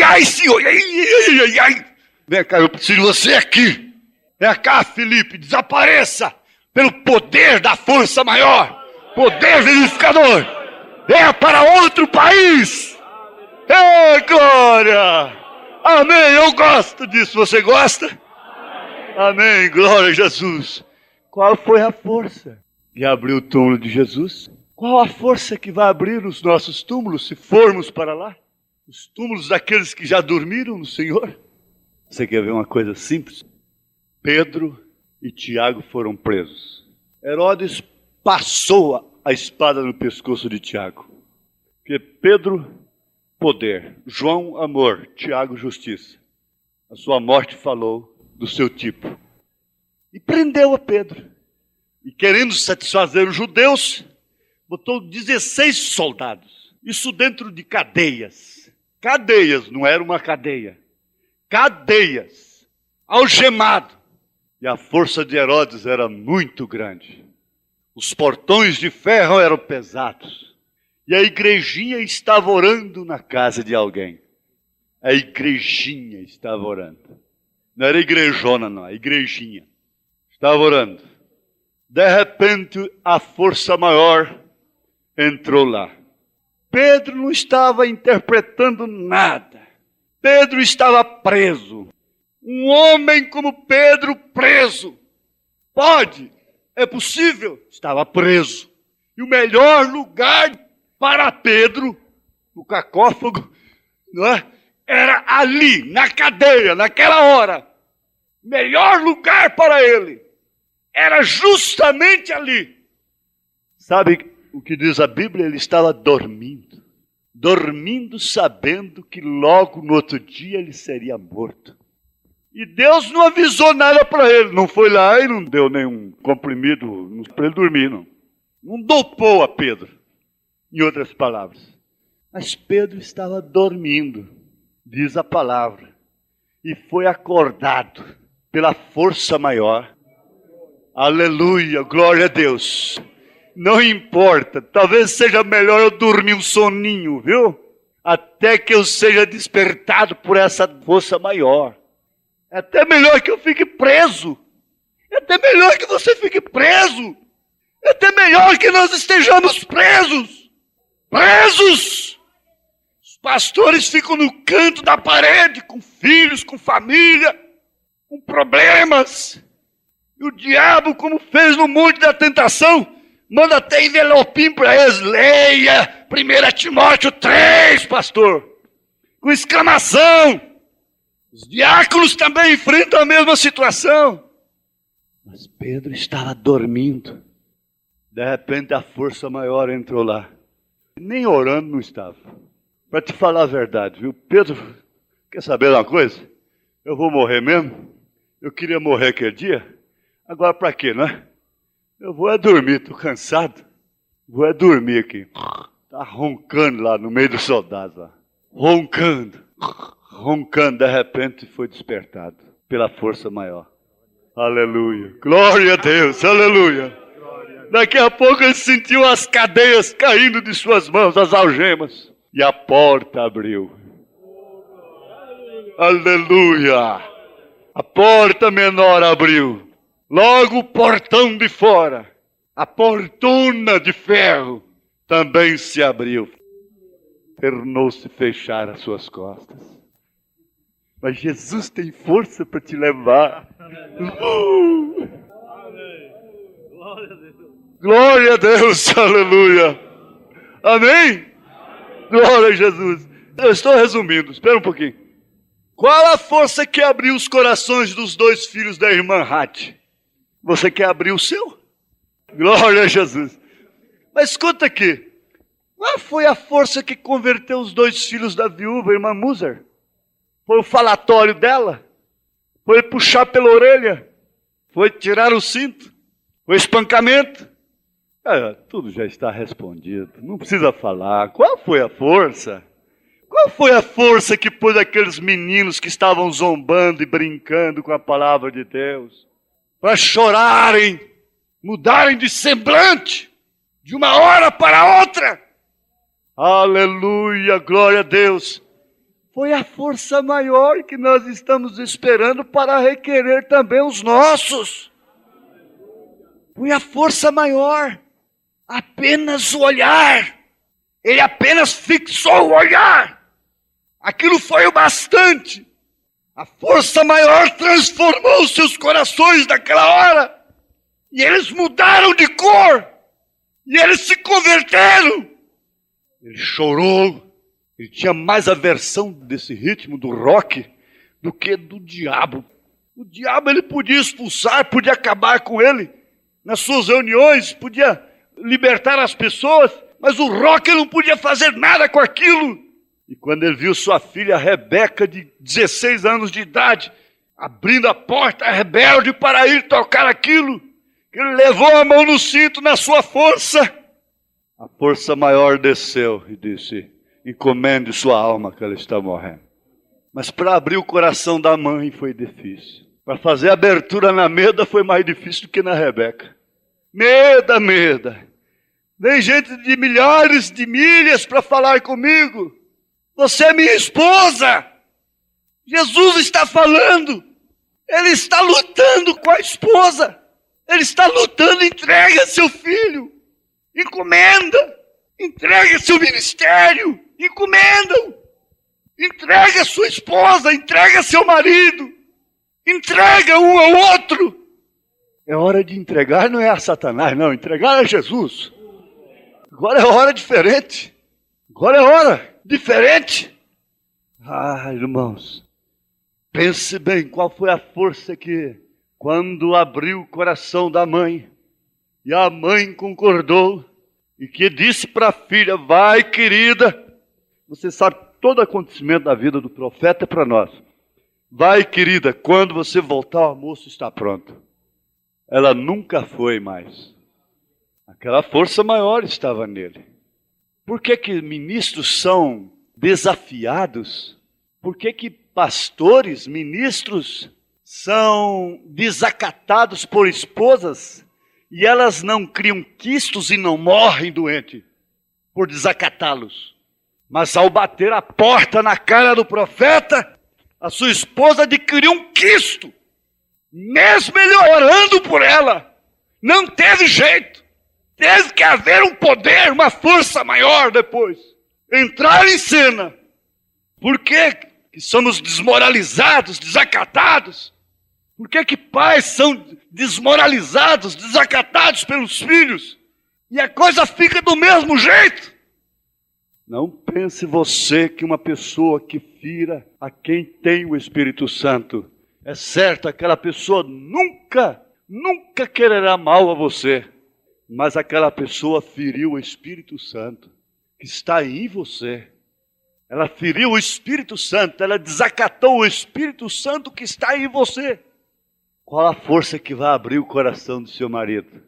Ai, senhor. Ai. Vem cá, eu preciso de você aqui. Vem cá, Felipe. Desapareça pelo poder da força maior. Poder vivificador. Venha para outro país. Ei, glória. Amém. Eu gosto disso. Você gosta? Amém. Glória a Jesus. Qual foi a força que abriu o túmulo de Jesus? Qual a força que vai abrir os nossos túmulos se formos para lá? Os túmulos daqueles que já dormiram no Senhor? Você quer ver uma coisa simples? Pedro e Tiago foram presos. Herodes passou a espada no pescoço de Tiago. Porque Pedro, poder. João, amor. Tiago, justiça. A sua morte falou do seu tipo. E prendeu a Pedro. E querendo satisfazer os judeus, botou 16 soldados. Isso dentro de cadeias. Cadeias, não era uma cadeia. Cadeias. Algemado. E a força de Herodes era muito grande. Os portões de ferro eram pesados. E a igrejinha estava orando na casa de alguém. A igrejinha estava orando. Não era igrejona, não. A igrejinha Estava orando. De repente, a força maior entrou lá. Pedro não estava interpretando nada. Pedro estava preso. Um homem como Pedro preso. Pode, é possível. Estava preso. E o melhor lugar para Pedro, no cacófago, não é? Era ali, na cadeia, naquela hora. O melhor lugar para ele era justamente ali. Sabe o que diz a Bíblia? Ele estava dormindo. Dormindo sabendo que logo no outro dia ele seria morto. E Deus não avisou nada para ele. Não foi lá e não deu nenhum comprimido para ele dormir, não. Não dopou a Pedro, em outras palavras. Mas Pedro estava dormindo, diz a palavra. E foi acordado pela força maior. Aleluia, glória a Deus. Não importa, talvez seja melhor eu dormir um soninho, viu? Até que eu seja despertado por essa força maior. É até melhor que eu fique preso. É até melhor que você fique preso. É até melhor que nós estejamos presos. Presos! Os pastores ficam no canto da parede, com filhos, com família, com problemas. E o diabo, como fez no Monte da Tentação, manda até envelopinho para eles. Leia 1 Timóteo 3, pastor. Com exclamação. Os diáconos também enfrentam a mesma situação. Mas Pedro estava dormindo. De repente a força maior entrou lá. Nem orando não estava. Para te falar a verdade, viu? Pedro, quer saber de uma coisa? Eu vou morrer mesmo. Eu queria morrer aquele dia. Agora para quê, não é? Eu vou dormir, estou cansado. Vou dormir aqui. Está roncando lá no meio dos soldados. Lá. Roncando. De repente foi despertado pela força maior. Aleluia. Glória a Deus. Aleluia. Daqui a pouco ele sentiu as cadeias caindo de suas mãos, as algemas. E a porta abriu. Aleluia. A porta menor abriu. Logo o portão de fora, a portona de ferro, também se abriu. Tornou-se fechar as suas costas. Mas Jesus tem força para te levar. Glória a Deus, aleluia. Amém? Glória a Jesus. Eu estou resumindo, espera um pouquinho. Qual a força que abriu os corações dos dois filhos da irmã Hati? Você quer abrir o seu? Glória a Jesus. Mas escuta aqui. Qual foi a força que converteu os dois filhos da viúva, a irmã Muser? Foi o falatório dela? Foi puxar pela orelha? Foi tirar o cinto? Foi espancamento? Tudo já está respondido. Não precisa falar. Qual foi a força? Qual foi a força que pôs aqueles meninos que estavam zombando e brincando com a palavra de Deus para chorarem, mudarem de semblante, de uma hora para outra? Aleluia, glória a Deus. Foi a força maior que nós estamos esperando para requerer também os nossos. Foi a força maior. Apenas o olhar. Ele apenas fixou o olhar. Aquilo foi o bastante. A força maior transformou os seus corações naquela hora. E eles mudaram de cor. E eles se converteram. Ele chorou. Ele tinha mais aversão desse ritmo do rock do que do diabo. O diabo ele podia expulsar, podia acabar com ele nas suas reuniões, podia libertar as pessoas, mas o rock não podia fazer nada com aquilo. E quando ele viu sua filha Rebeca, de 16 anos de idade, abrindo a porta rebelde para ir tocar aquilo, ele levou a mão no cinto na sua força. A força maior desceu e disse: encomende sua alma que ela está morrendo. Mas para abrir o coração da mãe foi difícil. Para fazer a abertura na Meda foi mais difícil do que na Rebeca. Meda. Vem gente de milhares de milhas para falar comigo. Você é minha esposa. Jesus está falando. Ele está lutando com a esposa. Ele está lutando. Entrega seu filho. Encomenda. Entrega seu ministério. Encomenda-o. Entrega sua esposa. Entrega seu marido. Entrega um ao outro. É hora de entregar, não é a Satanás, não. Entregar a Jesus. Agora é hora diferente. Agora é hora diferente. Irmãos, pense bem qual foi a força que, quando abriu o coração da mãe, e a mãe concordou, e que disse para a filha: vai, querida. Você sabe, todo acontecimento da vida do profeta é para nós. Vai, querida, quando você voltar, o almoço está pronto. Ela nunca foi mais. Aquela força maior estava nele. Por que ministros são desafiados? Por que pastores, ministros, são desacatados por esposas e elas não criam quistos e não morrem doentes por desacatá-los? Mas ao bater a porta na cara do profeta, a sua esposa adquiriu um quisto. Mesmo ele orando por ela, não teve jeito. Teve que haver um poder, uma força maior depois. Entrar em cena. Por que somos desmoralizados, desacatados? Por que pais são desmoralizados, desacatados pelos filhos? E a coisa fica do mesmo jeito. Não pense você que uma pessoa que fira a quem tem o Espírito Santo, é certo, aquela pessoa nunca quererá mal a você. Mas aquela pessoa feriu o Espírito Santo que está em você. Ela feriu o Espírito Santo, ela desacatou o Espírito Santo que está em você. Qual a força que vai abrir o coração do seu marido?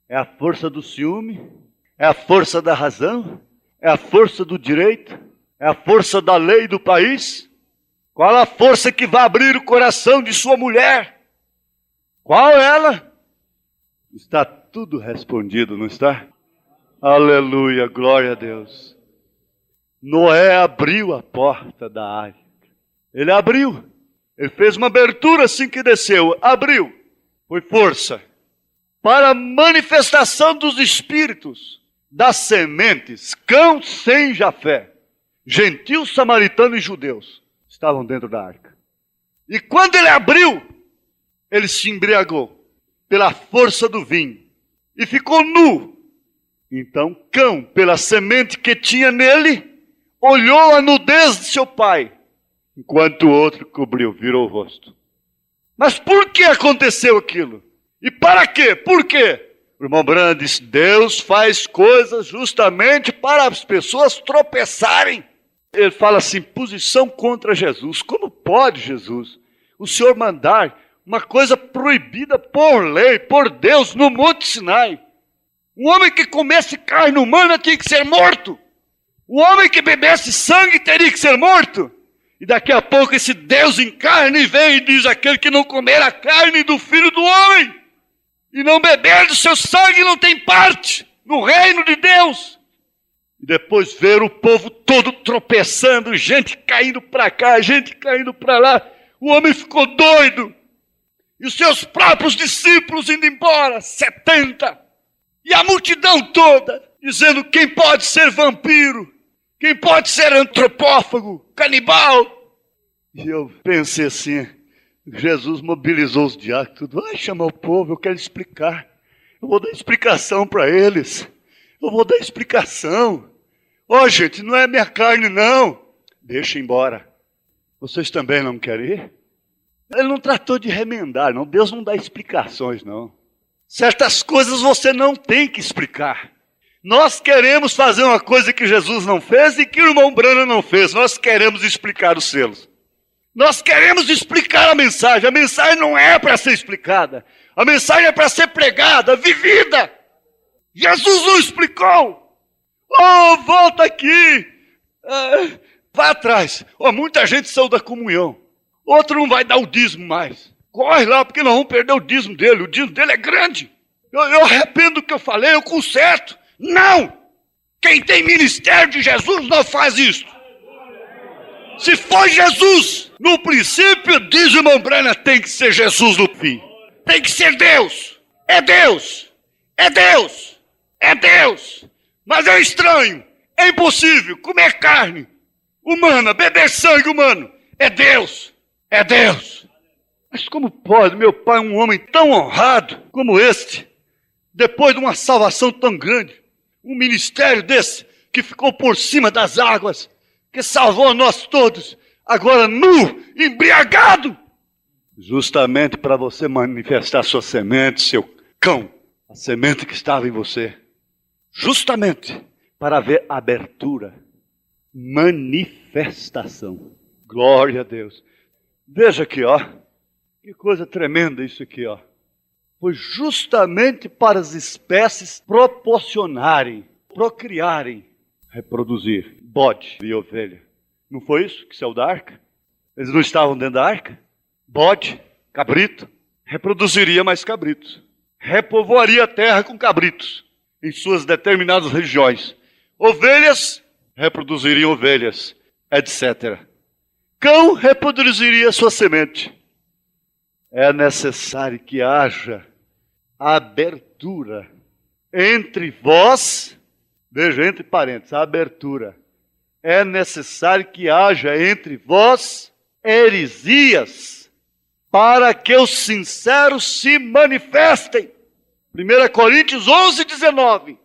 É a força do ciúme? É a força da razão? É a força do direito? É a força da lei do país? Qual a força que vai abrir o coração de sua mulher? Qual ela? Está tudo respondido, não está? Aleluia, glória a Deus. Noé abriu a porta da arca. Ele abriu. Ele fez uma abertura assim que desceu. Abriu. Foi força. Para a manifestação dos espíritos, das sementes, Cão, Sem, Jafé, gentios, samaritanos e judeus, estavam dentro da arca. E quando ele abriu, ele se embriagou pela força do vinho e ficou nu. Então Cão, pela semente que tinha nele, olhou a nudez de seu pai, enquanto o outro cobriu, virou o rosto. Mas por que aconteceu aquilo? E para quê? Por quê? O irmão Branham disse: Deus faz coisas justamente para as pessoas tropeçarem. Ele fala assim: posição contra Jesus. Como pode, Jesus, o Senhor mandar uma coisa proibida por lei, por Deus, no Monte Sinai? Um homem que comesse carne humana tinha que ser morto. O homem que bebesse sangue teria que ser morto. E daqui a pouco esse Deus em carne vem e diz: aquele que não comer a carne do Filho do Homem e não beber do seu sangue não tem parte no reino de Deus. E depois ver o povo todo tropeçando, gente caindo para cá, gente caindo para lá. O homem ficou doido. E os seus próprios discípulos indo embora, 70. E a multidão toda, dizendo: quem pode ser vampiro? Quem pode ser antropófago, canibal? E eu pensei assim, Jesus mobilizou os diáconos, vai chamar o povo, eu quero explicar. Eu vou dar explicação para eles. Eu vou dar explicação. Gente, não é minha carne não. Deixa embora. Vocês também não querem ir? Ele não tratou de remendar, não. Deus não dá explicações, não. Certas coisas você não tem que explicar. Nós queremos fazer uma coisa que Jesus não fez e que o irmão Branham não fez. Nós queremos explicar os selos. Nós queremos explicar a mensagem. A mensagem não é para ser explicada. A mensagem é para ser pregada, vivida. Jesus não explicou. Volta aqui. Vá atrás. Muita gente saiu da comunhão. Outro não vai dar o dízimo mais. Corre lá, porque nós vamos perder o dízimo dele. O dízimo dele é grande. Eu arrependo do que eu falei, eu conserto. Não! Quem tem ministério de Jesus não faz isso. Se foi Jesus no princípio, diz o irmão Branham, tem que ser Jesus no fim. Tem que ser Deus. É Deus! É Deus! É Deus! Mas é estranho, é impossível comer carne humana, beber sangue humano. É Deus! É Deus! Mas como pode meu pai, um homem tão honrado como este, depois de uma salvação tão grande, um ministério desse, que ficou por cima das águas, que salvou nós todos, agora nu, embriagado? Justamente para você manifestar sua semente, seu cão, a semente que estava em você. Justamente para haver abertura, manifestação. Glória a Deus. Veja aqui, ó. Que coisa tremenda isso aqui, ó. Foi justamente para as espécies proporcionarem, procriarem, reproduzir bode e ovelha. Não foi isso que saiu da arca? Eles não estavam dentro da arca? Bode, cabrito, reproduziria mais cabritos. Repovoaria a terra com cabritos em suas determinadas regiões. Ovelhas reproduziriam ovelhas, etc. Cão reproduziria sua semente. É necessário que haja abertura entre vós, veja, entre parênteses, a abertura. É necessário que haja entre vós heresias, para que os sinceros se manifestem. 1 Coríntios 11, 19.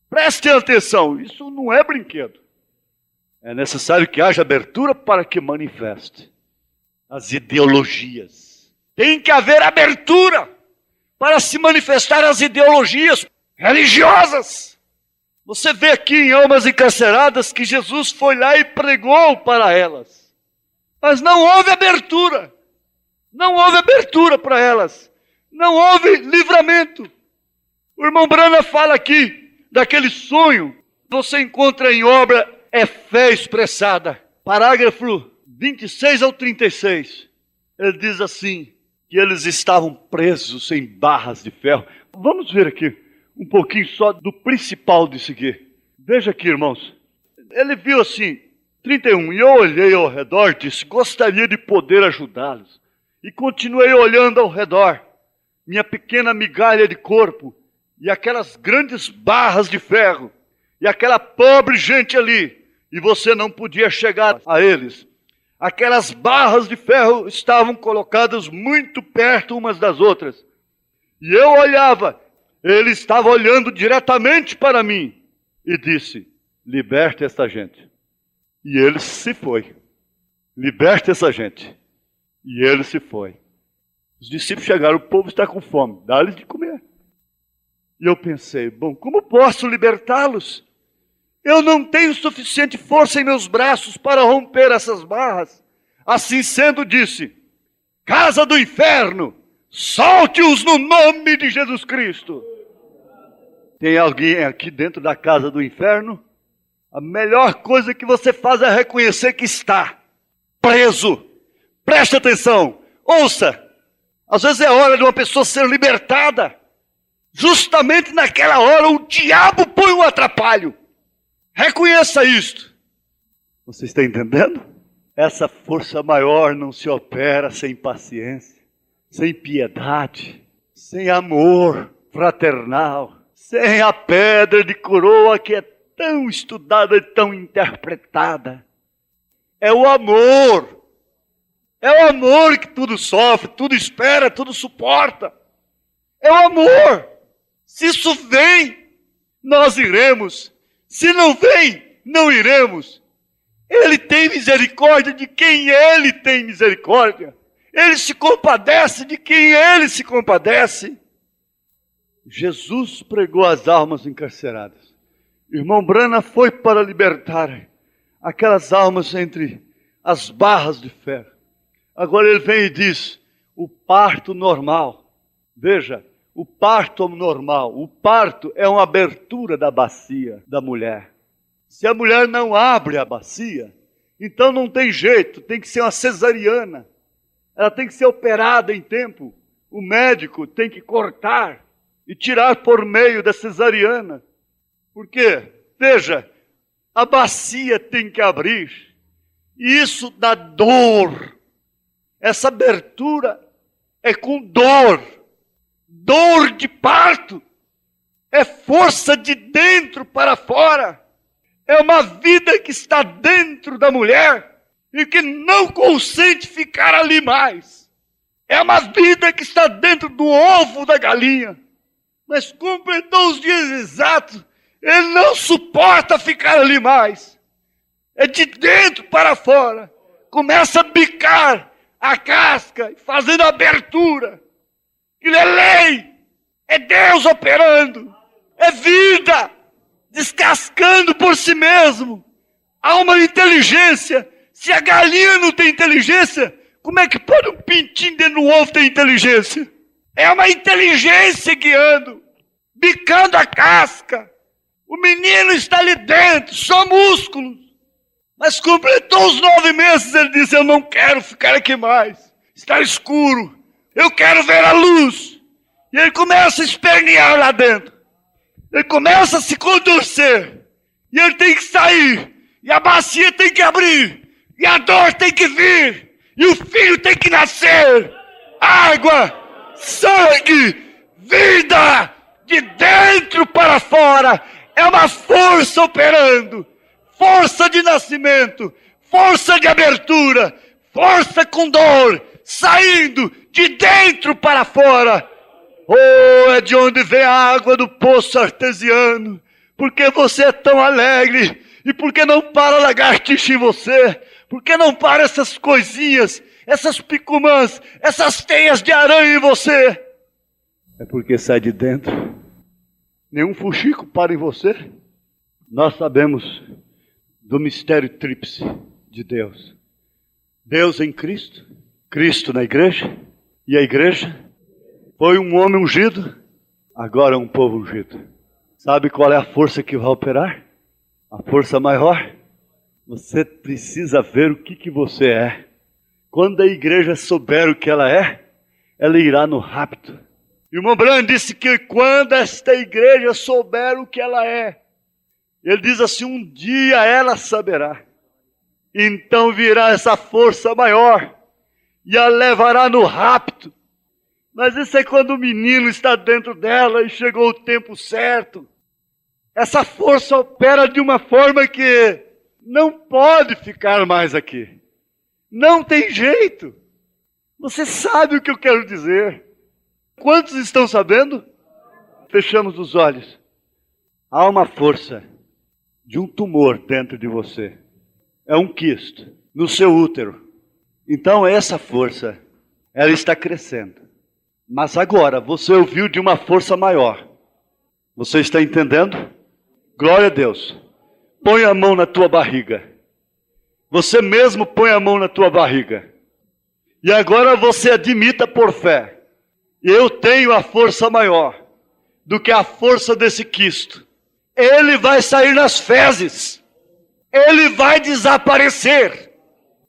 Prestem atenção, isso não é brinquedo. É necessário que haja abertura para que manifeste as ideologias. Tem que haver abertura para se manifestar as ideologias religiosas. Você vê aqui em Almas Encarceradas que Jesus foi lá e pregou para elas. Mas não houve abertura. Não houve abertura para elas. Não houve livramento. O irmão Brana fala aqui daquele sonho. Você encontra em obra É Fé Expressada. Parágrafo 26 ao 36. Ele diz assim, que eles estavam presos em barras de ferro. Vamos ver aqui um pouquinho só do principal disso aqui. Veja aqui, irmãos. Ele viu assim, 31. E eu olhei ao redor e disse, gostaria de poder ajudá-los. E continuei olhando ao redor. Minha pequena migalha de corpo. E aquelas grandes barras de ferro. E aquela pobre gente ali. E você não podia chegar a eles. Aquelas barras de ferro estavam colocadas muito perto umas das outras. E eu olhava, ele estava olhando diretamente para mim. E disse, liberte esta gente. E ele se foi. Liberte essa gente. E ele se foi. Os discípulos chegaram, o povo está com fome, dá-lhes de comer. E eu pensei, bom, como posso libertá-los? Eu não tenho suficiente força em meus braços para romper essas barras. Assim sendo, disse, casa do inferno, solte-os no nome de Jesus Cristo. Tem alguém aqui dentro da casa do inferno? A melhor coisa que você faz é reconhecer que está preso. Preste atenção, ouça. Às vezes é hora de uma pessoa ser libertada. Justamente naquela hora o diabo põe um atrapalho. Reconheça isto. Você está entendendo? Essa força maior não se opera sem paciência, sem piedade, sem amor fraternal, sem a pedra de coroa que é tão estudada e tão interpretada. É o amor. É o amor que tudo sofre, tudo espera, tudo suporta. É o amor. Se isso vem, nós iremos. Se não vem, não iremos. Ele tem misericórdia de quem ele tem misericórdia. Ele se compadece de quem ele se compadece. Jesus pregou às almas encarceradas. Irmão Brana foi para libertar aquelas almas entre as barras de ferro. Agora ele vem e diz, o parto normal. Veja, o parto normal. O parto é uma abertura da bacia da mulher. Se a mulher não abre a bacia, então não tem jeito, tem que ser uma cesariana. Ela tem que ser operada em tempo. O médico tem que cortar e tirar por meio da cesariana. Por quê? Veja, a bacia tem que abrir. E isso dá dor. Essa abertura é com dor. dor de parto. É força de dentro para fora. É uma vida que está dentro da mulher e que não consente ficar ali mais. É uma vida que está dentro do ovo da galinha. Mas completou os dias exatos, ele não suporta ficar ali mais. É de dentro para fora. Começa a bicar a casca, fazendo abertura. Ele é lei, é Deus operando, é vida, descascando por si mesmo. Há uma inteligência. Se a galinha não tem inteligência, como é que pode um pintinho dentro do ovo ter inteligência? É uma inteligência guiando, bicando a casca. O menino está ali dentro, só músculos. Mas completou os 9 meses, ele disse, eu não quero ficar aqui mais. Está escuro, eu quero ver a luz. E ele começa a espernear lá dentro. Ele começa a se contorcer. E ele tem que sair. E a bacia tem que abrir. E a dor tem que vir. E o filho tem que nascer. Água, sangue, vida, de dentro para fora. É uma força operando. Força de nascimento. Força de abertura. Força com dor. Saindo de dentro para fora. Oh, é de onde vem a água do poço artesiano. Por que você é tão alegre? E por que não para a lagartixa em você? Por que não para essas coisinhas, essas picumãs, essas teias de aranha em você? É porque sai de dentro. Nenhum fuxico para em você. Nós sabemos do mistério tríplice de Deus. Deus em Cristo, Cristo na igreja, e a igreja foi um homem ungido, agora é um povo ungido. Sabe qual é a força que vai operar? A força maior? Você precisa ver o que você é. Quando a igreja souber o que ela é, ela irá no rapto. E o Montblanc disse que quando esta igreja souber o que ela é, ele diz assim, um dia ela saberá. Então virá essa força maior e a levará no rapto. Mas isso é quando o menino está dentro dela e chegou o tempo certo. Essa força opera de uma forma que não pode ficar mais aqui. Não tem jeito. Você sabe o que eu quero dizer. Quantos estão sabendo? Fechamos os olhos. Há uma força de um tumor dentro de você. É um quisto no seu útero. Então essa força, ela está crescendo. Mas agora você ouviu de uma força maior. Você está entendendo? Glória a Deus. Põe a mão na tua barriga. Você mesmo põe a mão na tua barriga. E agora você admita por fé. Eu tenho a força maior do que a força desse quisto. Ele vai sair nas fezes. Ele vai desaparecer.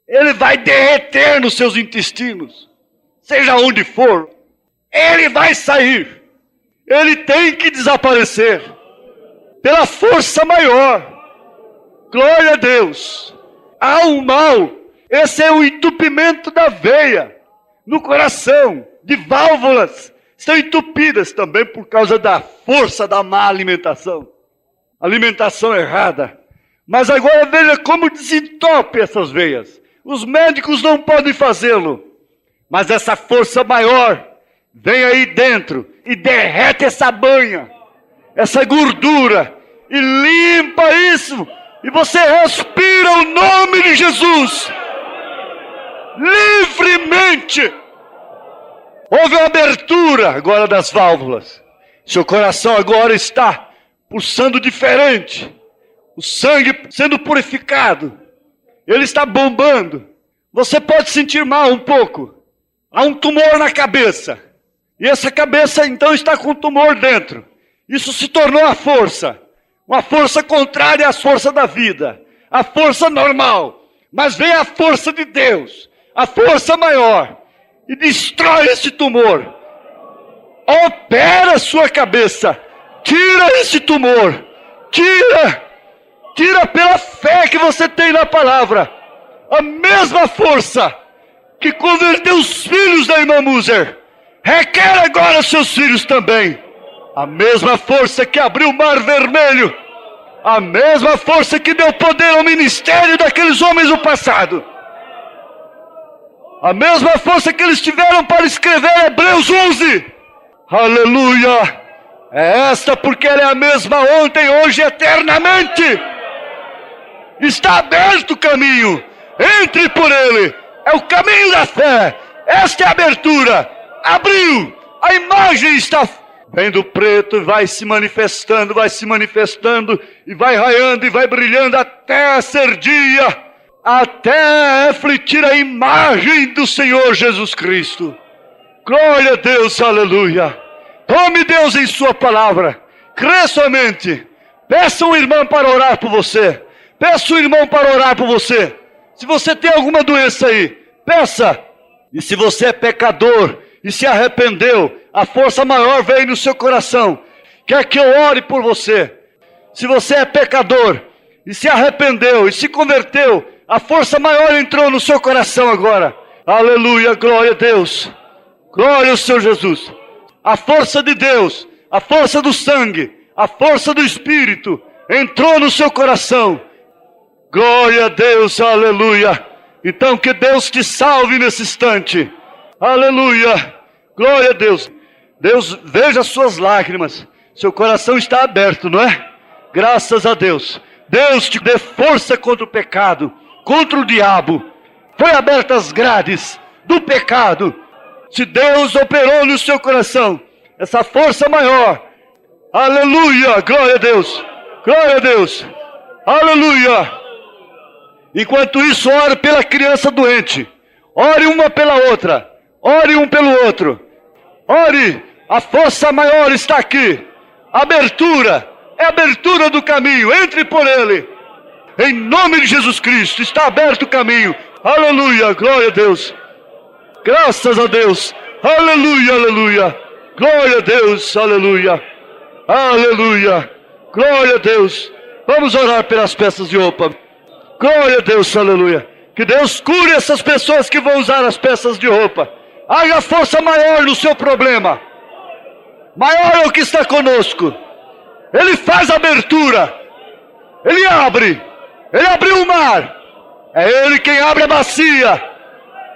Ele vai derreter nos seus intestinos. Seja onde for. Ele vai sair. Ele tem que desaparecer. Pela força maior. Glória a Deus. Há um mal. Esse é o entupimento da veia. No coração. De válvulas. Estão entupidas também por causa da força da má alimentação. Alimentação errada. Mas agora veja como desentope essas veias. Os médicos não podem fazê-lo. Mas essa força maior vem aí dentro e derrete essa banha, essa gordura, e limpa isso. E você respira o nome de Jesus. Livremente. Houve uma abertura agora das válvulas. Seu coração agora está pulsando diferente. O sangue sendo purificado. Ele está bombando. Você pode sentir mal um pouco. Há um tumor na cabeça. E essa cabeça então está com um tumor dentro. Isso se tornou a força. Uma força contrária à força da vida. A força normal. Mas vem a força de Deus. A força maior. E destrói esse tumor. Opera a sua cabeça. Tira esse tumor. Tira. Tira pela fé que você tem na palavra. A mesma força que converteu os filhos da irmã Muser. requer agora seus filhos também. A mesma força que abriu o mar vermelho, a mesma força que deu poder ao ministério daqueles homens do passado, a mesma força que eles tiveram para escrever Hebreus 11. Aleluia! É esta porque ela é a mesma ontem, hoje e eternamente. Está aberto o caminho. Entre por ele. É o caminho da fé. Esta é a abertura. Abriu. A imagem está vendo preto e vai se manifestando e vai raiando e vai brilhando até ser dia, até refletir a imagem do Senhor Jesus Cristo. Glória a Deus, aleluia. Tome Deus em sua palavra. Crê somente. Peça um irmão para orar por você. Peça um irmão para orar por você. Se você tem alguma doença aí, peça. E se você é pecador e se arrependeu, a força maior veio no seu coração. Quer que eu ore por você? Se você é pecador e se arrependeu e se converteu, a força maior entrou no seu coração agora. Aleluia, glória a Deus. Glória ao Senhor Jesus. A força de Deus, a força do sangue, a força do Espírito entrou no seu coração. Glória a Deus, aleluia. Então que Deus te salve nesse instante. Aleluia, glória a Deus. Deus, veja as suas lágrimas. Seu coração está aberto, não é? Graças a Deus. Deus te dê força contra o pecado, contra o diabo. Foi abertas as grades do pecado. Se Deus operou no seu coração essa força maior, aleluia, glória a Deus, glória a Deus, aleluia. Enquanto isso, ore pela criança doente, ore uma pela outra, ore um pelo outro, ore, a força maior está aqui, abertura, é a abertura do caminho, entre por ele, em nome de Jesus Cristo, está aberto o caminho, aleluia, glória a Deus. Graças a Deus, aleluia, aleluia, glória a Deus, aleluia, aleluia, glória a Deus. Vamos orar pelas peças de roupa, glória a Deus, aleluia. Que Deus cure essas pessoas que vão usar as peças de roupa. Haja força maior no seu problema, maior é o que está conosco. Ele faz abertura, Ele abriu o mar, é Ele quem abre a bacia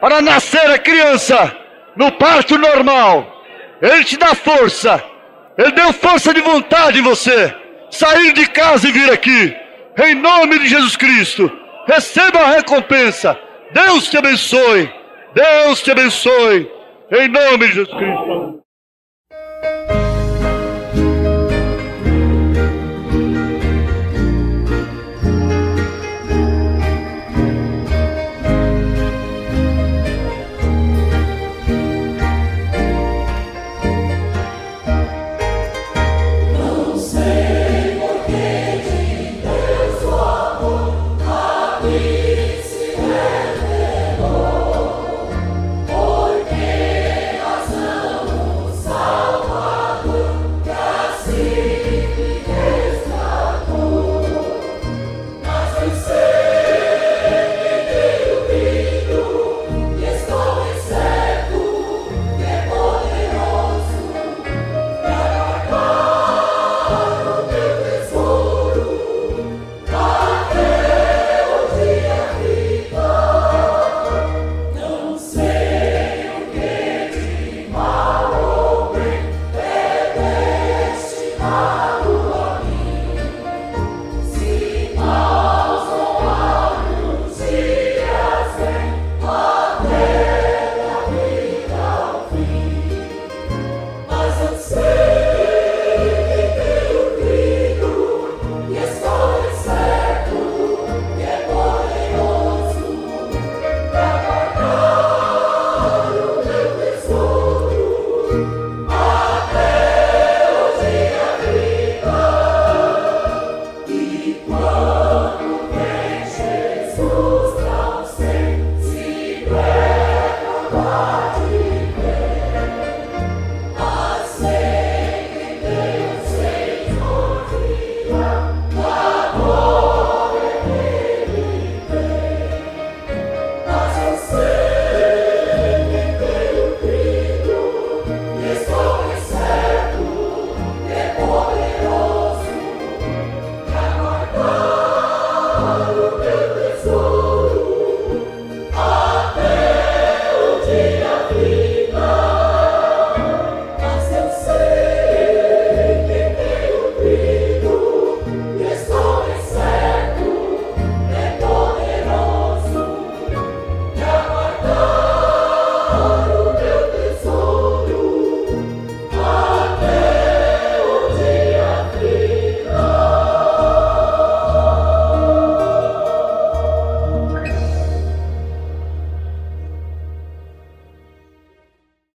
para nascer a criança no parto normal. Ele te dá força. Ele deu força de vontade em você. Sair de casa e vir aqui. Em nome de Jesus Cristo. Receba a recompensa. Deus te abençoe. Deus te abençoe. Em nome de Jesus Cristo.